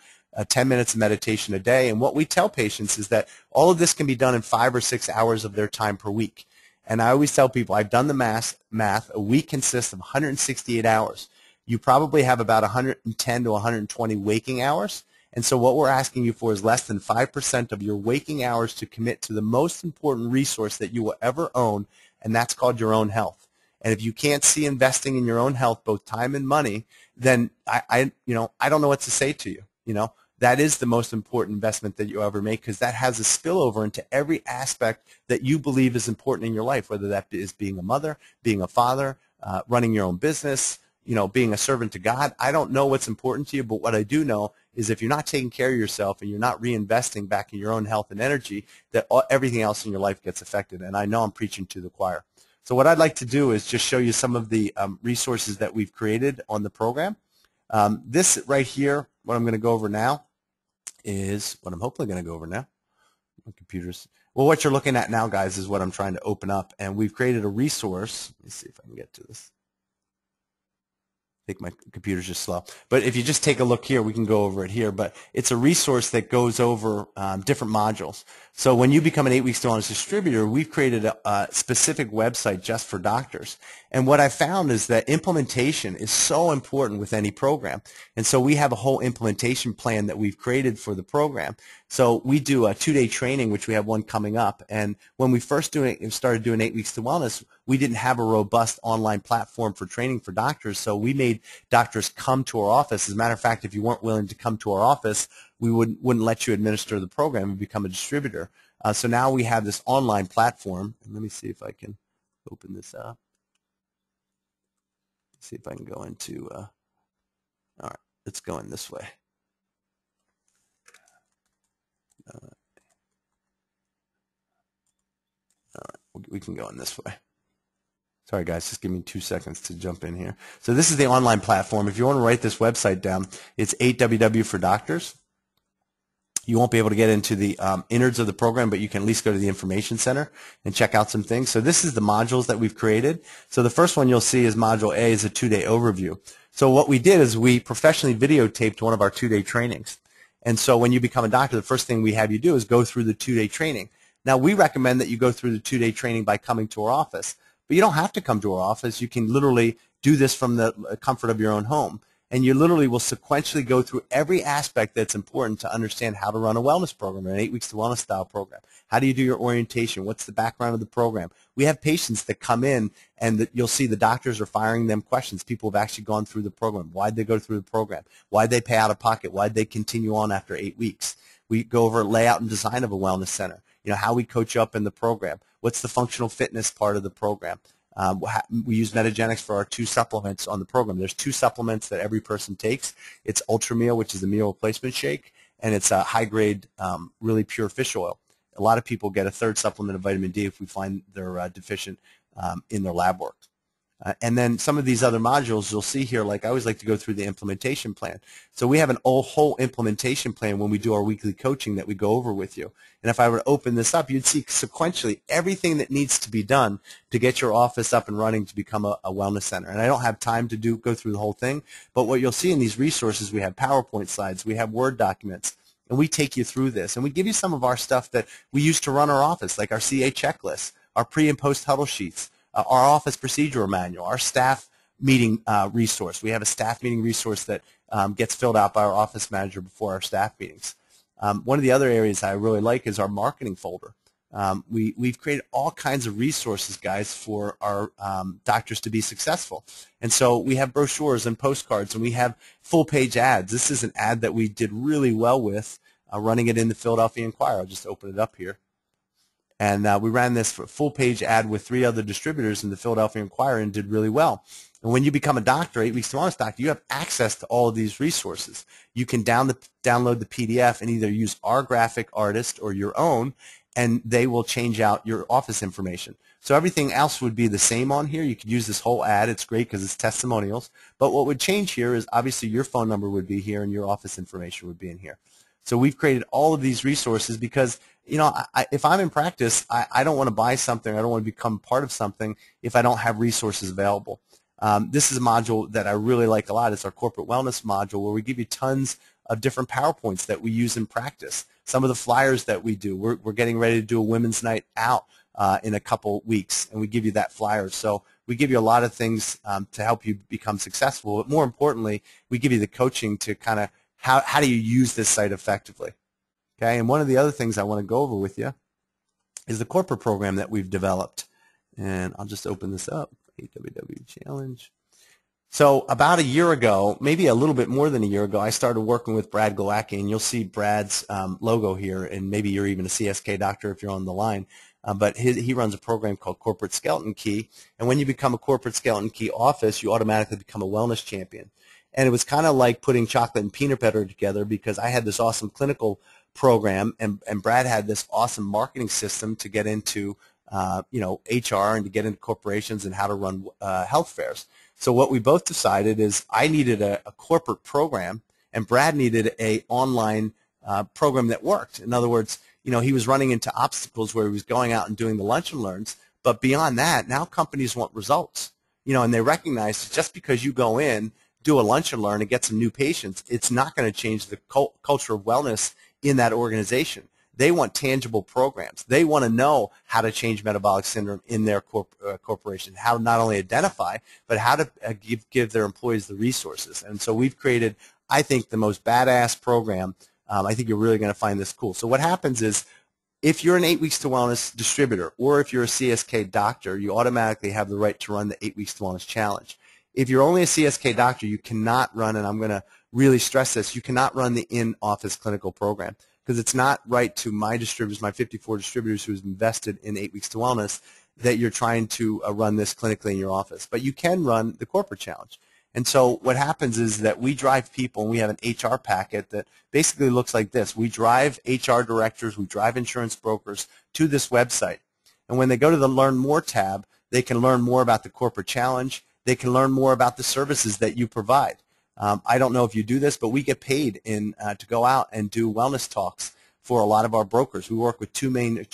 10 minutes of meditation a day, and what we tell patients is that all of this can be done in 5 or 6 hours of their time per week. And I always tell people, I've done the math. A week consists of 168 hours. You probably have about 110 to 120 waking hours. And so what we're asking you for is less than 5% of your waking hours to commit to the most important resource that you will ever own, and that's called your own health. And if you can't see investing in your own health, both time and money, then I don't know what to say to you. That is the most important investment that you ever make, because that has a spillover into every aspect that you believe is important in your life, whether that is being a mother, being a father, running your own business, being a servant to God. I don't know what's important to you, but what I do know is if you're not taking care of yourself and you're not reinvesting back in your own health and energy, that everything else in your life gets affected. And I know I'm preaching to the choir. So what I'd like to do is just show you some of the resources that we've created on the program. This right here, what I'm going to go over now, is what I'm hopefully going to go over now. My computer's, well, what you're looking at now, guys, is what I'm trying to open up, and we've created a resource. Let me see if I can get to this. I think my computer's just slow. But if you just take a look here, we can go over it here. But it's a resource that goes over different modules. So when you become an 8 Weeks to Wellness distributor, we've created a specific website just for doctors. And what I found is that implementation is so important with any program. And so we have a whole implementation plan that we've created for the program. So we do a 2-day training, which we have one coming up. And when we first started doing 8 Weeks to Wellness, we didn't have a robust online platform for training for doctors. So we made doctors come to our office. As a matter of fact, if you weren't willing to come to our office, we wouldn't let you administer the program and become a distributor. So now we have this online platform. And let me see if I can open this up. See if I can go into, all right, let's go in this way. All right, we can go in this way. Sorry, guys, just give me 2 seconds to jump in here. So this is the online platform. If you want to write this website down, it's 8WW for Doctors. You won't be able to get into the innards of the program, but you can at least go to the information center and check out some things. So this is the modules that we've created. So the first one you'll see is Module A, is a 2-day overview. So what we did is we professionally videotaped one of our 2-day trainings. And so when you become a doctor, the first thing we have you do is go through the 2-day training. Now, we recommend that you go through the 2-day training by coming to our office. But you don't have to come to our office. You can literally do this from the comfort of your own home. And you literally will sequentially go through every aspect that's important to understand how to run a wellness program, an 8 Weeks to Wellness style program. How do you do your orientation? What's the background of the program? We have patients that come in and you'll see the doctors are firing them questions. People have actually gone through the program. Why'd they go through the program? Why'd they pay out of pocket? Why'd they continue on after 8 weeks? We go over layout and design of a wellness center. How we coach you up in the program. What's the functional fitness part of the program? We use Metagenics for our 2 supplements on the program. There's 2 supplements that every person takes. It's Ultra Meal, which is a meal replacement shake, and it's a high-grade, really pure fish oil. A lot of people get a 3rd supplement of vitamin D if we find they're deficient in their lab work. And then some of these other modules you'll see here, like I always like to go through the implementation plan. So we have an whole implementation plan when we do our weekly coaching that we go over with you. And if I were to open this up, you'd see sequentially everything that needs to be done to get your office up and running to become a wellness center. And I don't have time to go through the whole thing, but what you'll see in these resources, we have PowerPoint slides, we have Word documents, and we take you through this. And we give you some of our stuff that we use to run our office, like our CA checklists, our pre- and post-huddle sheets, our office procedural manual, our staff meeting resource. We have a staff meeting resource that gets filled out by our office manager before our staff meetings. One of the other areas I really like is our marketing folder. We've created all kinds of resources, guys, for our doctors to be successful. And so we have brochures and postcards, and we have full-page ads. This is an ad that we did really well with running it in the Philadelphia Inquirer. I'll just open it up here. And we ran this full-page ad with 3 other distributors in the Philadelphia Inquirer and did really well. And when you become a doctor, 8 Weeks to Wellness doctor, you have access to all of these resources. You can download the PDF and either use our graphic artist or your own, and they will change out your office information. So everything else would be the same on here. You could use this whole ad. It's great because it's testimonials. But what would change here is obviously your phone number would be here and your office information would be in here. So we've created all of these resources because, you know, if I'm in practice, I don't want to buy something. I don't want to become part of something if I don't have resources available. This is a module that I really like a lot. It's our corporate wellness module where we give you tons of different PowerPoints that we use in practice. Some of the flyers that we do. We're getting ready to do a women's night out in a couple weeks, and we give you that flyer. So we give you a lot of things to help you become successful. But more importantly, we give you the coaching to kind of how do you use this site effectively. Okay, and one of the other things I want to go over with you is the corporate program that we've developed. And I'll just open this up, AWW Challenge. So about a year ago, maybe a little bit more than a year ago, I started working with Brad Glowacki, and you'll see Brad's logo here, and maybe you're even a CSK doctor if you're on the line. But he runs a program called Corporate Skeleton Key, and when you become a Corporate Skeleton Key office, you automatically become a wellness champion. And it was kind of like putting chocolate and peanut butter together because I had this awesome clinical program, and Brad had this awesome marketing system to get into you know, HR and to get into corporations and how to run health fairs. So what we both decided is I needed a corporate program, and Brad needed a online program that worked. In other words, you know, he was running into obstacles where he was going out and doing the lunch and learns, but beyond that, now companies want results. You know, and they recognize just because you go in, do a lunch and learn and get some new patients, it's not going to change the culture of wellness in that organization. They want tangible programs. They want to know how to change metabolic syndrome in their corporation, how to not only identify, but how to give their employees the resources. And so we've created, I think, the most badass program. I think you're really going to find this cool. So what happens is, if you're an 8 Weeks to Wellness distributor or if you're a CSK doctor, you automatically have the right to run the 8 Weeks to Wellness Challenge. If you're only a CSK doctor, you cannot run, and I'm going to really stress this, you cannot run the in-office clinical program because it's not right to my distributors, my 54 distributors who's invested in 8 Weeks to Wellness, that you're trying to run this clinically in your office. But you can run the corporate challenge. And so what happens is that we drive people, and we have an HR packet that basically looks like this. We drive HR directors, we drive insurance brokers to this website. And when they go to the Learn More tab, they can learn more about the corporate challenge. They can learn more about the services that you provide. I don't know if you do this, but we get paid to go out and do wellness talks for a lot of our brokers. We work with 2 main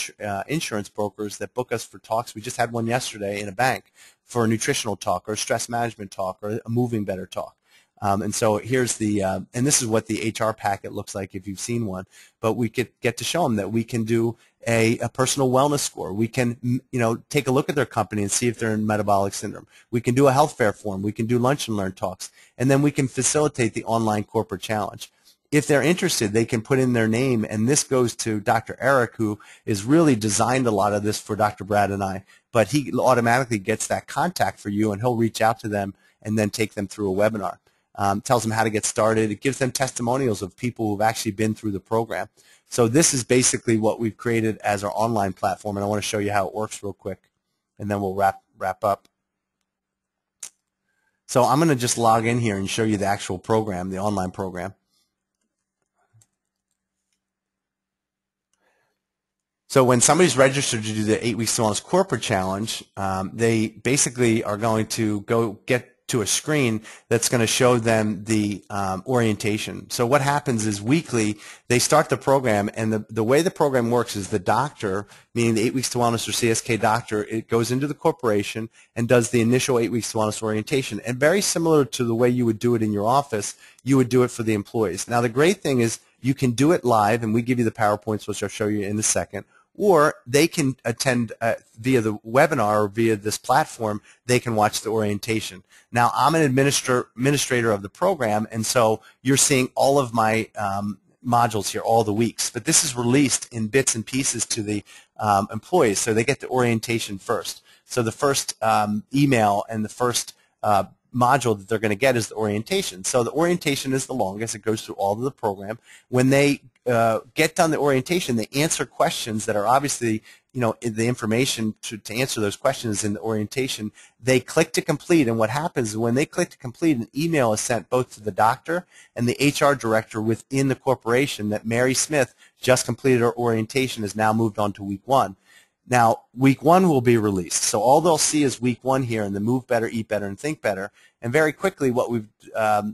insurance brokers that book us for talks. We just had one yesterday in a bank for a nutritional talk or a stress management talk or a moving better talk. And so here's the, and this is what the HR packet looks like if you've seen one, but we get to show them that we can do a personal wellness score. We can, you know, take a look at their company and see if they're in metabolic syndrome. We can do a health fair form. We can do lunch and learn talks. And then we can facilitate the online corporate challenge. If they're interested, they can put in their name, and this goes to Dr. Eric, who has really designed a lot of this for Dr. Brad and I, but he automatically gets that contact for you, and he'll reach out to them and then take them through a webinar. Tells them how to get started. It gives them testimonials of people who've actually been through the program. So this is basically what we've created as our online platform, and I want to show you how it works real quick, and then we'll wrap up. So I'm going to just log in here and show you the actual program, the online program. So when somebody's registered to do the 8 Weeks to Wellness Corporate Challenge, they basically are going to go get to a screen that's going to show them the orientation. So what happens is weekly they start the program, and the way the program works is the doctor, meaning the 8 Weeks to Wellness or CSK doctor, it goes into the corporation and does the initial 8 Weeks to Wellness orientation. And very similar to the way you would do it in your office, you would do it for the employees. Now the great thing is you can do it live, and we give you the PowerPoints, which I'll show you in a second, or they can attend via the webinar or via this platform. They can watch the orientation. Now, I'm an administrator of the program, and so you're seeing all of my modules here all the weeks. But this is released in bits and pieces to the employees, so they get the orientation first. So the first email and the first module that they're going to get is the orientation. So the orientation is the longest. It goes through all of the program. When they get done the orientation, they answer questions that are obviously, the information to answer those questions in the orientation. They click to complete, and what happens is when they click to complete, an email is sent both to the doctor and the HR director within the corporation that Mary Smith just completed her orientation, has now moved on to week 1. Now, week 1 will be released. So all they'll see is week 1 here in the Move Better, Eat Better, and Think Better. And very quickly, what we've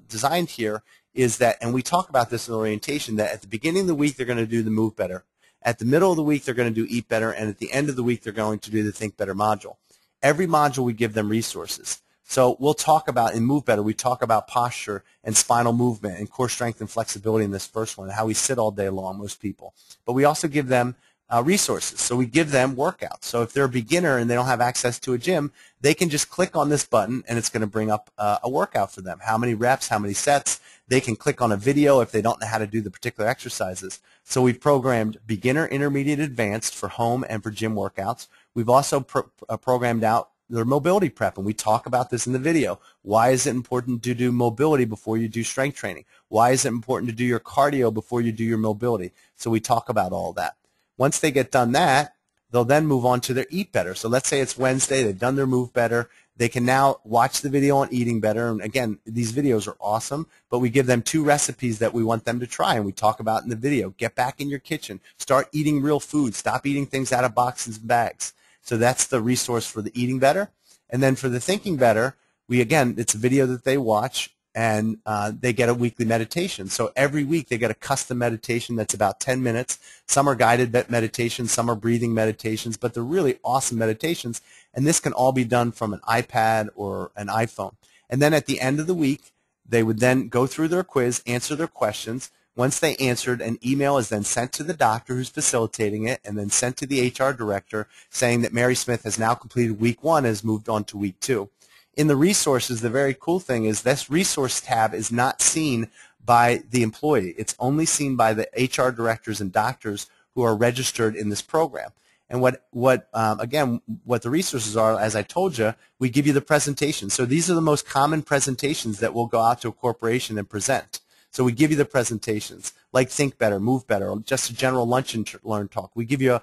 designed here is that, and we talk about this in orientation, that at the beginning of the week, they're going to do the Move Better. At the middle of the week, they're going to do Eat Better. And at the end of the week, they're going to do the Think Better module. Every module, we give them resources. So we'll talk about, in Move Better, we talk about posture and spinal movement and core strength and flexibility in this first one, how we sit all day long, most people. But we also give them resources. So we give them workouts. So if they're a beginner and they don't have access to a gym, they can just click on this button and it's going to bring up a workout for them. How many reps, how many sets. They can click on a video if they don't know how to do the particular exercises. So we've programmed beginner, intermediate, advanced for home and for gym workouts. We've also programmed out their mobility prep, and we talk about this in the video. Why is it important to do mobility before you do strength training? Why is it important to do your cardio before you do your mobility? So we talk about all that. Once they get done that, they'll then move on to their Eat Better. So let's say it's Wednesday, they've done their Move Better. They can now watch the video on eating better. And again, these videos are awesome, but we give them 2 recipes that we want them to try, and we talk about in the video. Get back in your kitchen. Start eating real food. Stop eating things out of boxes and bags. So that's the resource for the Eating Better. And then for the Thinking Better, it's a video that they watch, and they get a weekly meditation. So every week they get a custom meditation that's about 10 minutes. Some are guided meditations, some are breathing meditations, but they're really awesome meditations, and this can all be done from an iPad or an iPhone. And then at the end of the week, they would then go through their quiz, answer their questions. Once they answered, an email is then sent to the doctor who's facilitating it, and then sent to the HR director saying that Mary Smith has now completed week 1 and has moved on to week 2. In the resources, the very cool thing is this resource tab is not seen by the employee. It's only seen by the HR directors and doctors who are registered in this program. And what the resources are, as I told you, we give you the presentation. So these are the most common presentations that will go out to a corporation and present. So we give you the presentations like Think Better, Move Better, or just a general lunch and learn talk. We give you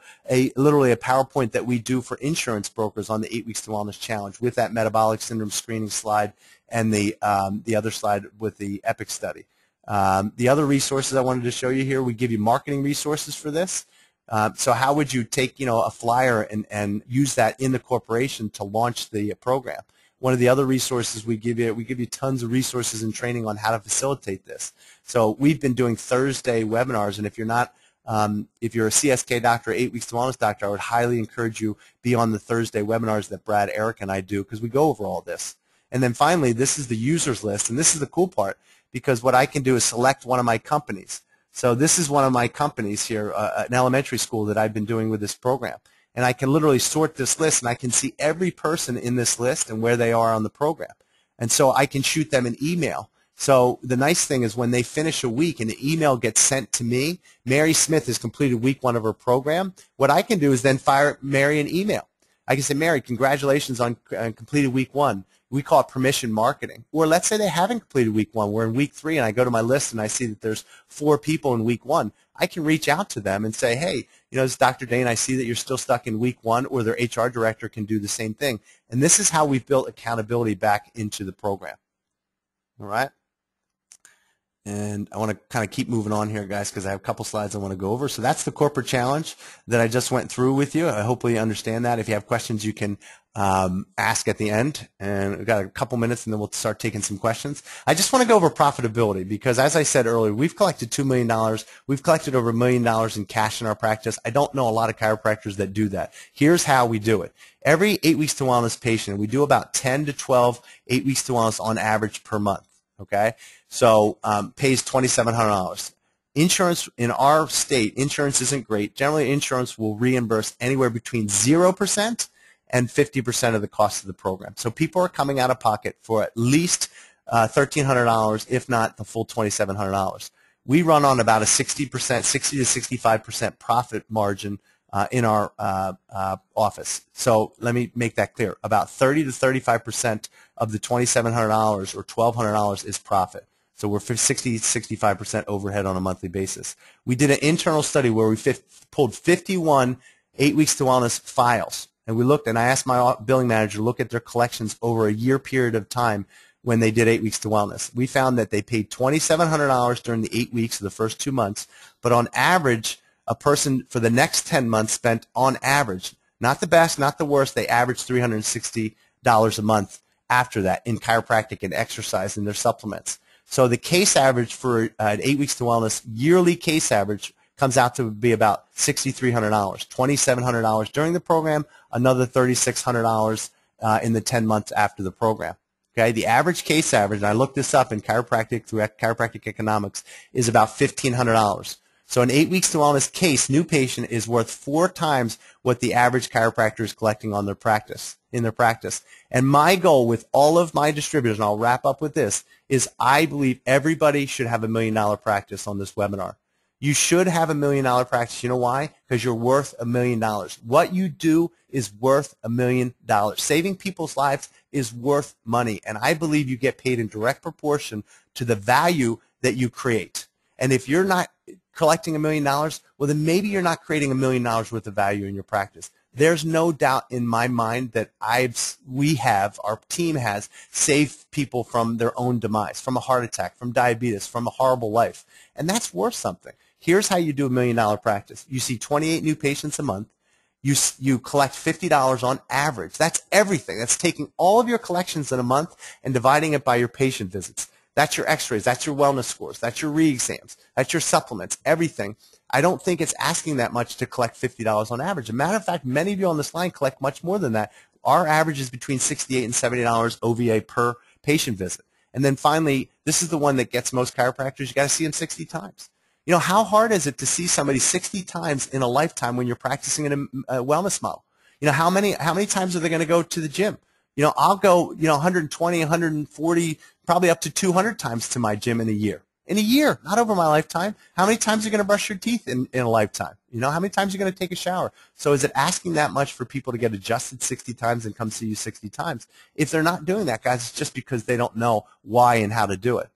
literally a PowerPoint that we do for insurance brokers on the 8 Weeks to Wellness Challenge with that metabolic syndrome screening slide and the other slide with the EPIC study. The other resources I wanted to show you here, we give you marketing resources for this. So how would you take a flyer and use that in the corporation to launch the program? One of the other resources we give you tons of resources and training on how to facilitate this. So we've been doing Thursday webinars, and if you're a CSK doctor, 8 Weeks to Wellness doctor, I would highly encourage you be on the Thursday webinars that Brad, Eric, and I do, because we go over all this. And then finally, this is the users list, and this is the cool part, because what I can do is select one of my companies. So this is one of my companies here, an elementary school that I've been doing with this program. And I can literally sort this list, and I can see every person in this list and where they are on the program. And so I can shoot them an email. So the nice thing is when they finish a week and the email gets sent to me, Mary Smith has completed week 1 of her program, what I can do is then fire Mary an email. I can say, Mary, congratulations on completed week 1. We call it permission marketing. Or let's say they haven't completed week 1. We're in week 3, and I go to my list and I see that there's 4 people in week 1. I can reach out to them and say, hey, this is Dr. Dane. I see that you're still stuck in week 1, or their HR director can do the same thing. And this is how we've built accountability back into the program. All right? And I want to kind of keep moving on here, guys, because I have a couple slides I want to go over. So that's the corporate challenge that I just went through with you. I hopefully you understand that. If you have questions, you can ask at the end. And we've got a couple minutes, and then we'll start taking some questions. I just want to go over profitability because, as I said earlier, we've collected $2 million. We've collected over $1 million in cash in our practice. I don't know a lot of chiropractors that do that. Here's how we do it. Every 8 Weeks to Wellness patient, we do about 10 to 12 8 Weeks to Wellness on average per month. Okay, so pays $2,700. Insurance in our state, insurance isn't great. Generally, insurance will reimburse anywhere between 0% and 50% of the cost of the program. So people are coming out of pocket for at least $1,300, if not the full $2,700. We run on about a 60%, 60 to 65% profit margin in our office. So let me make that clear. About 30 to 35% of the $2,700 or $1,200 is profit. So we're 65% overhead on a monthly basis. We did an internal study where we pulled 51 8 weeks to wellness files. And we looked, and I asked my billing manager to look at their collections over a year period of time when they did 8 weeks to wellness. We found that they paid $2,700 during the 8 weeks of the first 2 months, but on average, a person for the next 10 months spent on average, not the best, not the worst, they averaged $360 a month after that in chiropractic and exercise and their supplements. So the case average for 8 weeks to wellness, yearly case average, comes out to be about $6,300, $2,700 during the program, another $3,600 in the 10 months after the program. Okay, the average case average, and I looked this up in chiropractic through chiropractic economics, is about $1,500. So an 8 weeks to wellness case, new patient, is worth 4 times what the average chiropractor is collecting on their practice, in their practice. And my goal with all of my distributors, and I'll wrap up with this, is I believe everybody should have $1 million practice on this webinar. You should have $1 million practice. You know why? Because you're worth $1 million. What you do is worth $1 million. Saving people's lives is worth money, and I believe you get paid in direct proportion to the value that you create. And if you're not collecting $1 million, well, then maybe you're not creating $1 million worth of value in your practice. There's no doubt in my mind that our team has saved people from their own demise, from a heart attack, from diabetes, from a horrible life, and that's worth something. Here's how you do $1 million practice. You see 28 new patients a month. You collect $50 on average. That's everything. That's taking all of your collections in a month and dividing it by your patient visits. That's your x-rays. That's your wellness scores. That's your re-exams. That's your supplements, everything. I don't think it's asking that much to collect $50 on average. As a matter of fact, many of you on this line collect much more than that. Our average is between $68 and $70 OVA per patient visit. And then finally, this is the one that gets most chiropractors. You got to see them 60 times. You know, how hard is it to see somebody 60 times in a lifetime when you're practicing in a wellness model? You know, how many times are they going to go to the gym? You know, I'll go, 120, 140, probably up to 200 times to my gym in a year. In a year, not over my lifetime. How many times are you going to brush your teeth in a lifetime? You know, how many times are you going to take a shower? So is it asking that much for people to get adjusted 60 times and come see you 60 times? If they're not doing that, guys, it's just because they don't know why and how to do it.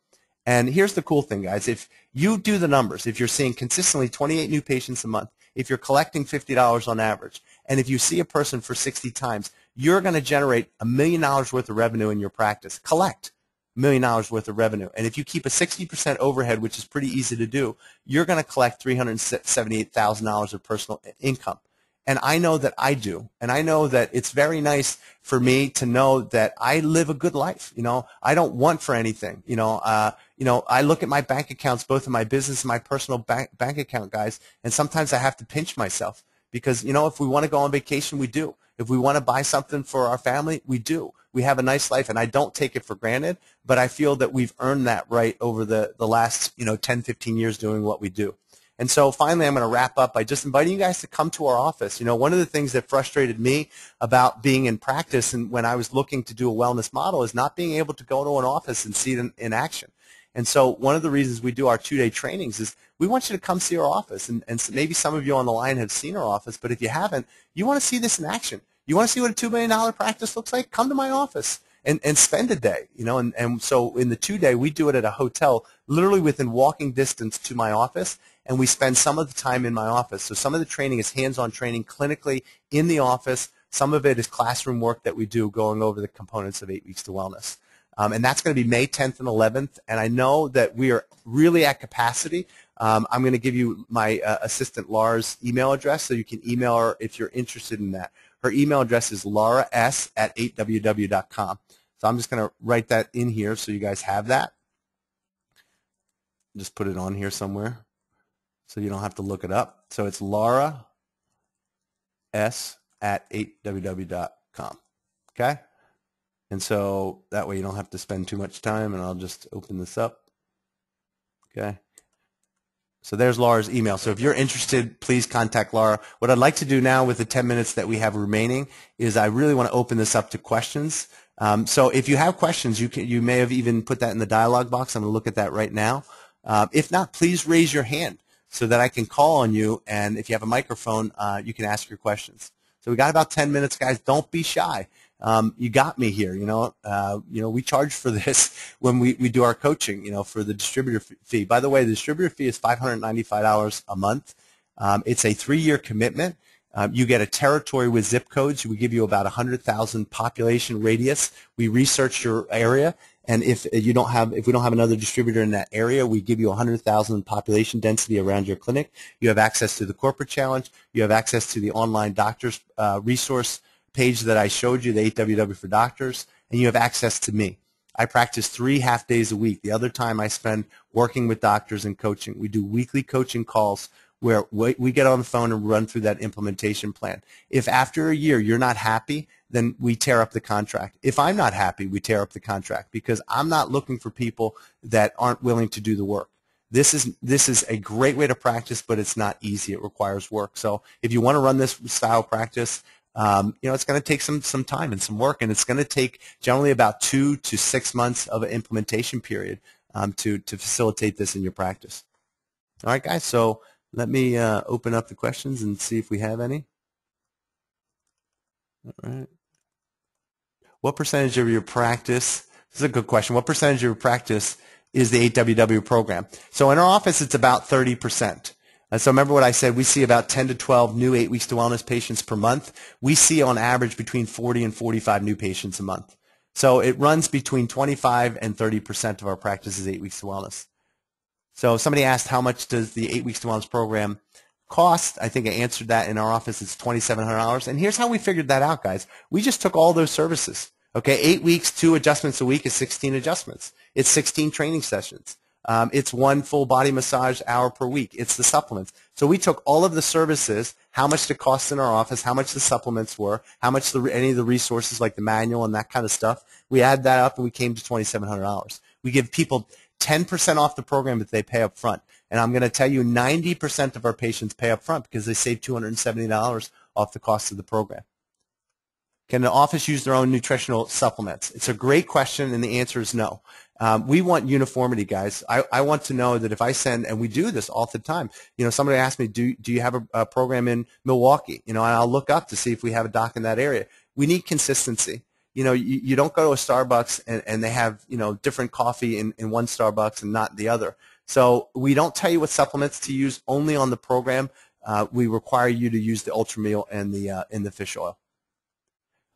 And here's the cool thing, guys. If you do the numbers, if you're seeing consistently 28 new patients a month, if you're collecting $50 on average, and if you see a person for 60 times, you're going to generate $1 million worth of revenue in your practice. Collect $1 million worth of revenue. And if you keep a 60% overhead, which is pretty easy to do, you're going to collect $378,000 of personal income. And I know that I do. And I know that it's very nice for me to know that I live a good life. You know, I don't want for anything. I look at my bank accounts, both in my business and my personal bank account, guys, and sometimes I have to pinch myself because, if we want to go on vacation, we do. If we want to buy something for our family, we do. We have a nice life, and I don't take it for granted, but I feel that we've earned that right over the last, 10, 15 years doing what we do. And so finally, I'm going to wrap up by just inviting you guys to come to our office. One of the things that frustrated me about being in practice and when I was looking to do a wellness model is not being able to go to an office and see it in action. And so one of the reasons we do our 2-day trainings is we want you to come see our office. And maybe some of you on the line have seen our office, but if you haven't, you want to see this in action. You want to see what a $2 million practice looks like? Come to my office and spend a day. And so in the 2-day, we do it at a hotel, literally within walking distance to my office. And we spend some of the time in my office. So some of the training is hands-on training clinically in the office. Some of it is classroom work that we do going over the components of 8 weeks to wellness. And that's going to be May 10th and 11th. And I know that we are really at capacity. I'm going to give you my assistant Laura's email address so you can email her if you're interested in that. Her email address is lauras@8ww.com. So I'm just going to write that in here so you guys have that. Just put it on here somewhere so you don't have to look it up. So it's lauras@8ww.com. Okay? And so that way you don't have to spend too much time, and I'll just open this up. Okay? So there's Laura's email. So if you're interested, please contact Laura. What I'd like to do now with the 10 minutes that we have remaining is I really want to open this up to questions. So if you have questions, you may have even put that in the dialog box. I'm going to look at that right now. If not, please raise your hand so that I can call on you, and if you have a microphone, you can ask your questions. So we got about 10 minutes, guys. Don't be shy. you got me here. We charge for this when we do our coaching, for the distributor fee. By the way, the distributor fee is $595 a month. It's a 3-year commitment. You get a territory with zip codes. We give you about 100,000 population radius. We research your area, and if we don't have another distributor in that area, we give you 100,000 population density around your clinic. You have access to the corporate challenge. You have access to the online doctors resource page that I showed you, the 8WW for doctors, and you have access to me. I practice 3 half days a week. The other time I spend working with doctors and coaching. We do weekly coaching calls where we get on the phone and run through that implementation plan. If after a year you're not happy, then we tear up the contract. If I'm not happy, we tear up the contract, because I'm not looking for people that aren't willing to do the work. This is a great way to practice, but it's not easy. It requires work. So if you want to run this style practice, it's going to take some time and some work, and it's going to take generally about 2 to 6 months of an implementation period to facilitate this in your practice. All right, guys, so let me open up the questions and see if we have any. All right. What percentage of your practice, this is a good question, what percentage of your practice is the 8WW program? So in our office, it's about 30%. So remember what I said, we see about 10 to 12 new 8 Weeks to Wellness patients per month. We see on average between 40 and 45 new patients a month. So it runs between 25 and 30% of our practice is 8 Weeks to Wellness. So somebody asked, how much does the 8 Weeks to Wellness program cost? I think I answered that. In our office, it's $2,700. And here's how we figured that out, guys. We just took all those services. Okay, 8 weeks, 2 adjustments a week is 16 adjustments. It's 16 training sessions. It's 1 full body massage hour per week. It's the supplements. So we took all of the services, how much it cost in our office, how much the supplements were, how much any of the resources like the manual and that kind of stuff. We add that up and we came to $2,700. We give people 10% off the program if they pay up front. And I'm going to tell you 90% of our patients pay up front because they save $270 off the cost of the program. Can the office use their own nutritional supplements? It's a great question, and the answer is no. We want uniformity, guys. I want to know that if I send, and we do this all the time, somebody asked me, do you have a program in Milwaukee? And I'll look up to see if we have a doc in that area. We need consistency. You don't go to a Starbucks and they have, different coffee in one Starbucks and not the other. So we don't tell you what supplements to use only on the program. We require you to use the Ultra Meal and the fish oil.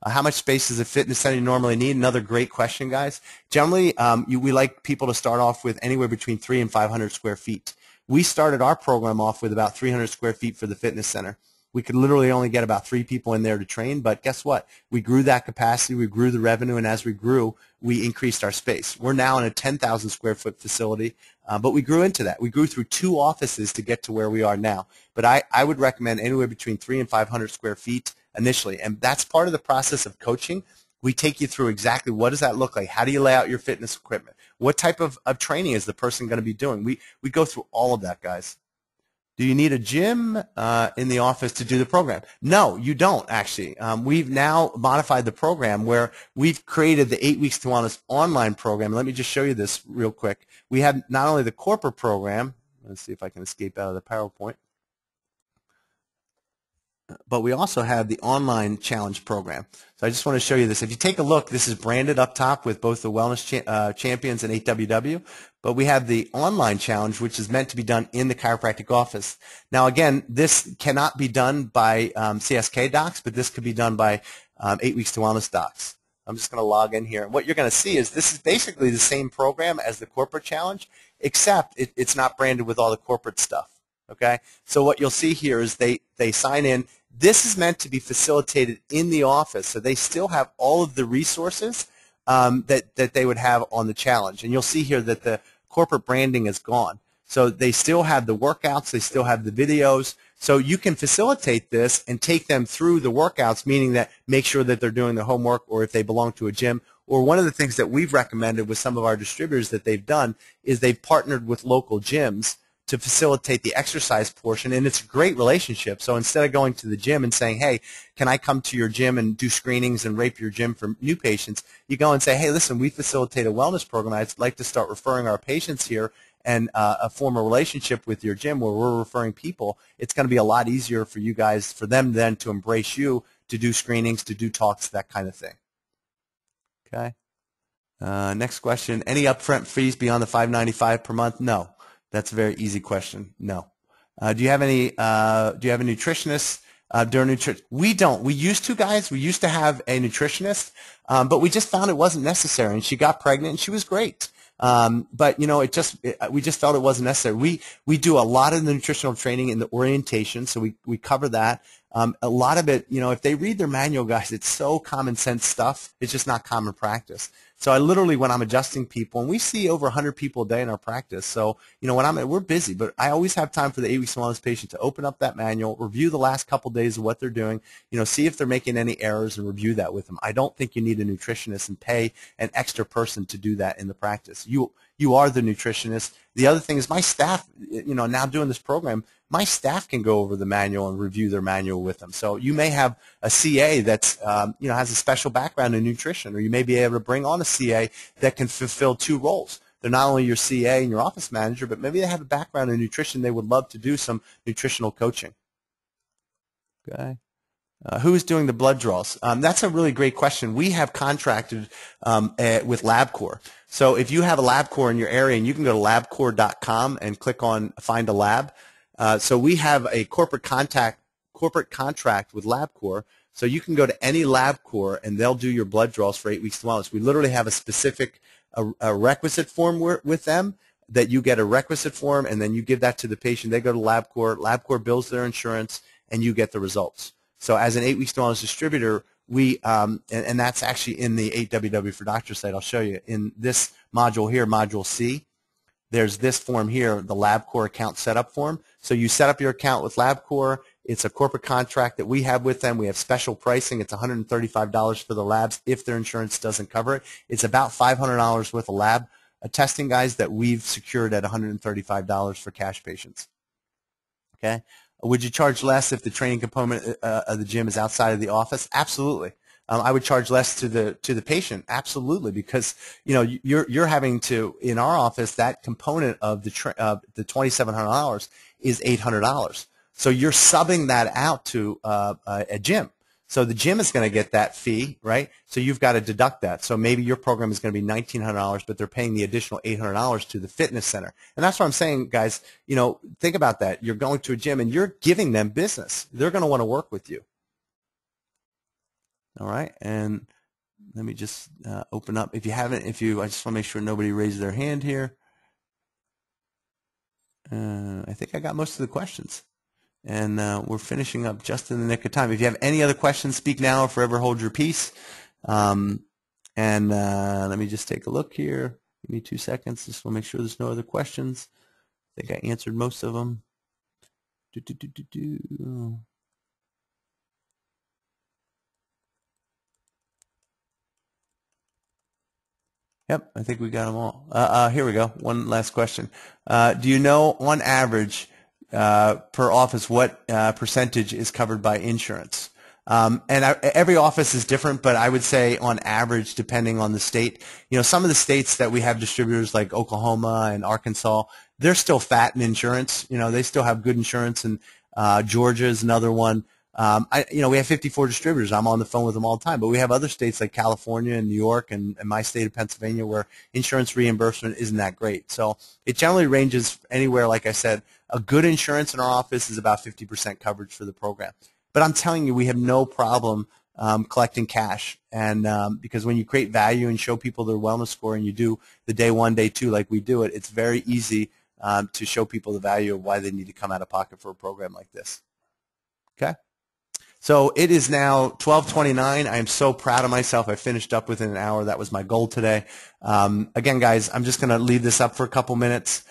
How much space does a fitness center normally need? Another great question, guys. Generally, we like people to start off with anywhere between 300 and 500 square feet. We started our program off with about 300 square feet for the fitness center. We could literally only get about 3 people in there to train, but guess what? We grew that capacity, we grew the revenue, and as we grew, we increased our space. We're now in a 10,000 square foot facility, but we grew into that. We grew through 2 offices to get to where we are now. But I would recommend anywhere between 300 and 500 square feet initially, and that's part of the process of coaching. We take you through exactly what does that look like. How do you lay out your fitness equipment? What type of training is the person going to be doing? We go through all of that, guys. Do you need a gym in the office to do the program? No, you don't, actually. We've now modified the program where we've created the 8 Weeks to Wellness online program. Let me just show you this real quick. We have not only the corporate program, let's see if I can escape out of the PowerPoint, but we also have the online challenge program. So I just want to show you this. If you take a look, this is branded up top with both the Wellness Champions and 8WW, but we have the online challenge, which is meant to be done in the chiropractic office. Now, again, this cannot be done by CSK docs, but this could be done by 8 Weeks to Wellness docs. I'm just going to log in here. And what you're going to see is this is basically the same program as the corporate challenge, except it's not branded with all the corporate stuff. Okay, so what you'll see here is they sign in. This is meant to be facilitated in the office, so they still have all of the resources that they would have on the challenge. And you'll see here that the corporate branding is gone. So they still have the workouts, they still have the videos. So you can facilitate this and take them through the workouts, meaning that make sure that they're doing their homework, or if they belong to a gym. Or one of the things that we've recommended with some of our distributors that they've done is they've partnered with local gyms to facilitate the exercise portion, and it's a great relationship. So instead of going to the gym and saying, hey, can I come to your gym and do screenings and rape your gym for new patients, you go and say, hey, listen, we facilitate a wellness program. I'd like to start referring our patients here and form a relationship with your gym where we're referring people. It's going to be a lot easier for you guys, for them then to embrace you, to do screenings, to do talks, that kind of thing. Okay. Next question. Any upfront fees beyond the $5.95 per month? No. That's a very easy question. No. Do you have any? Do you have a nutritionist during nutrition? We don't. We used to, guys. We used to have a nutritionist, but we just found it wasn't necessary. And she got pregnant, and she was great. But you know, we just felt it wasn't necessary. We do a lot of the nutritional training in the orientation, so we cover that. A lot of it, you know, if they read their manual, guys, it's so common sense stuff. It's just not common practice. So I literally, when I'm adjusting people, and we see over 100 people a day in our practice. So, you know, we're busy, but I always have time for the 8 weeks of wellness patient to open up that manual, review the last couple days of what they're doing, you know, see if they're making any errors and review that with them. I don't think you need a nutritionist and pay an extra person to do that in the practice. You are the nutritionist. The other thing is my staff, you know, now doing this program, my staff can go over the manual and review their manual with them. So you may have a CA that's, you know, has a special background in nutrition, or you may be able to bring on a CA that can fulfill two roles. They're not only your CA and your office manager, but maybe they have a background in nutrition. They would love to do some nutritional coaching. Okay. Who's doing the blood draws? That's a really great question. We have contracted with LabCorp. So if you have a LabCorp in your area, and you can go to labcorp.com and click on Find a Lab. So we have a corporate contract with LabCorp. So you can go to any LabCorp, and they'll do your blood draws for 8 weeks to wellness. We literally have a specific a requisite form with them, that you get a requisite form, and then you give that to the patient. They go to LabCorp. LabCorp bills their insurance, and you get the results. So as an 8 weeks to wellness distributor, we and that's actually in the 8WW for Doctors site. I'll show you in this module here, Module C. There's this form here, the LabCorp account setup form. So you set up your account with LabCorp. It's a corporate contract that we have with them. We have special pricing. It's $135 for the labs if their insurance doesn't cover it. It's about $500 worth of lab testing, guys, that we've secured at $135 for cash patients. Okay. Would you charge less if the training component of the gym is outside of the office? Absolutely. I would charge less to the patient, absolutely, because you know you're having to, in our office, that component of the $2,700 is $800. So you're subbing that out to a gym. So the gym is going to get that fee, right? So you've got to deduct that. So maybe your program is going to be $1,900, but they're paying the additional $800 to the fitness center. And that's what I'm saying, guys. You know, think about that. You're going to a gym and you're giving them business. They're going to want to work with you. All right, and let me just open up. If you haven't, I just want to make sure nobody raised their hand here. I think I got most of the questions. And we're finishing up just in the nick of time. If you have any other questions, speak now or forever hold your peace. And let me just take a look here. Give me 2 seconds. Just want to make sure there's no other questions. I think I answered most of them. Yep, I think we got them all. Here we go. One last question. Do you know, on average, per office, what percentage is covered by insurance? Every office is different, but I would say on average, depending on the state, you know, some of the states that we have distributors like Oklahoma and Arkansas, they're still fat in insurance. You know, they still have good insurance, and Georgia is another one. You know, we have 54 distributors. I'm on the phone with them all the time, but we have other states like California and New York and my state of Pennsylvania where insurance reimbursement isn't that great. So it generally ranges anywhere. Like I said, a good insurance in our office is about 50% coverage for the program. But I'm telling you, we have no problem collecting cash, and because when you create value and show people their wellness score, and you do the day 1, day 2 like we do it, it's very easy to show people the value of why they need to come out of pocket for a program like this. Okay? So it is now 12:29. I am so proud of myself. I finished up within an hour. That was my goal today. Again, guys, I'm just going to leave this up for a couple minutes.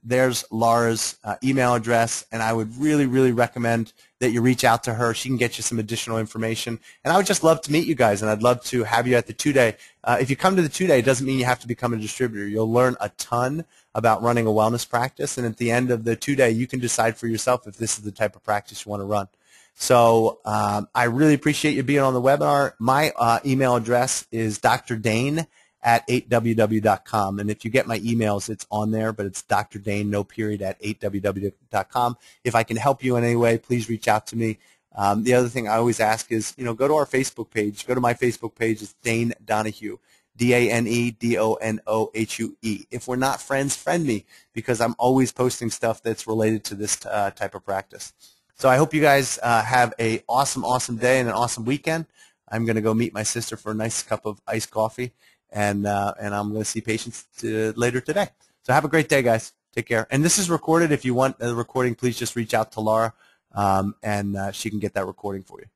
There's Laura's email address, and I would really, really recommend that you reach out to her. She can get you some additional information. And I would just love to meet you guys, and I'd love to have you at the 2-day. If you come to the 2-day, it doesn't mean you have to become a distributor. You'll learn a ton about running a wellness practice, and at the end of the 2-day, you can decide for yourself if this is the type of practice you want to run. So I really appreciate you being on the webinar. My email address is drdane@8ww.com, and if you get my emails, it's on there, but it's drdane, no period, at 8ww.com. If I can help you in any way, please reach out to me. The other thing I always ask is, go to our Facebook page. Go to my Facebook page. It's Dane Donahue, DaneDonohue. If we're not friends, friend me, because I'm always posting stuff that's related to this type of practice. So I hope you guys have a awesome day and an awesome weekend. I'm going to go meet my sister for a nice cup of iced coffee, and I'm going to see patients later today. So have a great day, guys. Take care. And this is recorded. If you want a recording, please just reach out to Laura, and she can get that recording for you.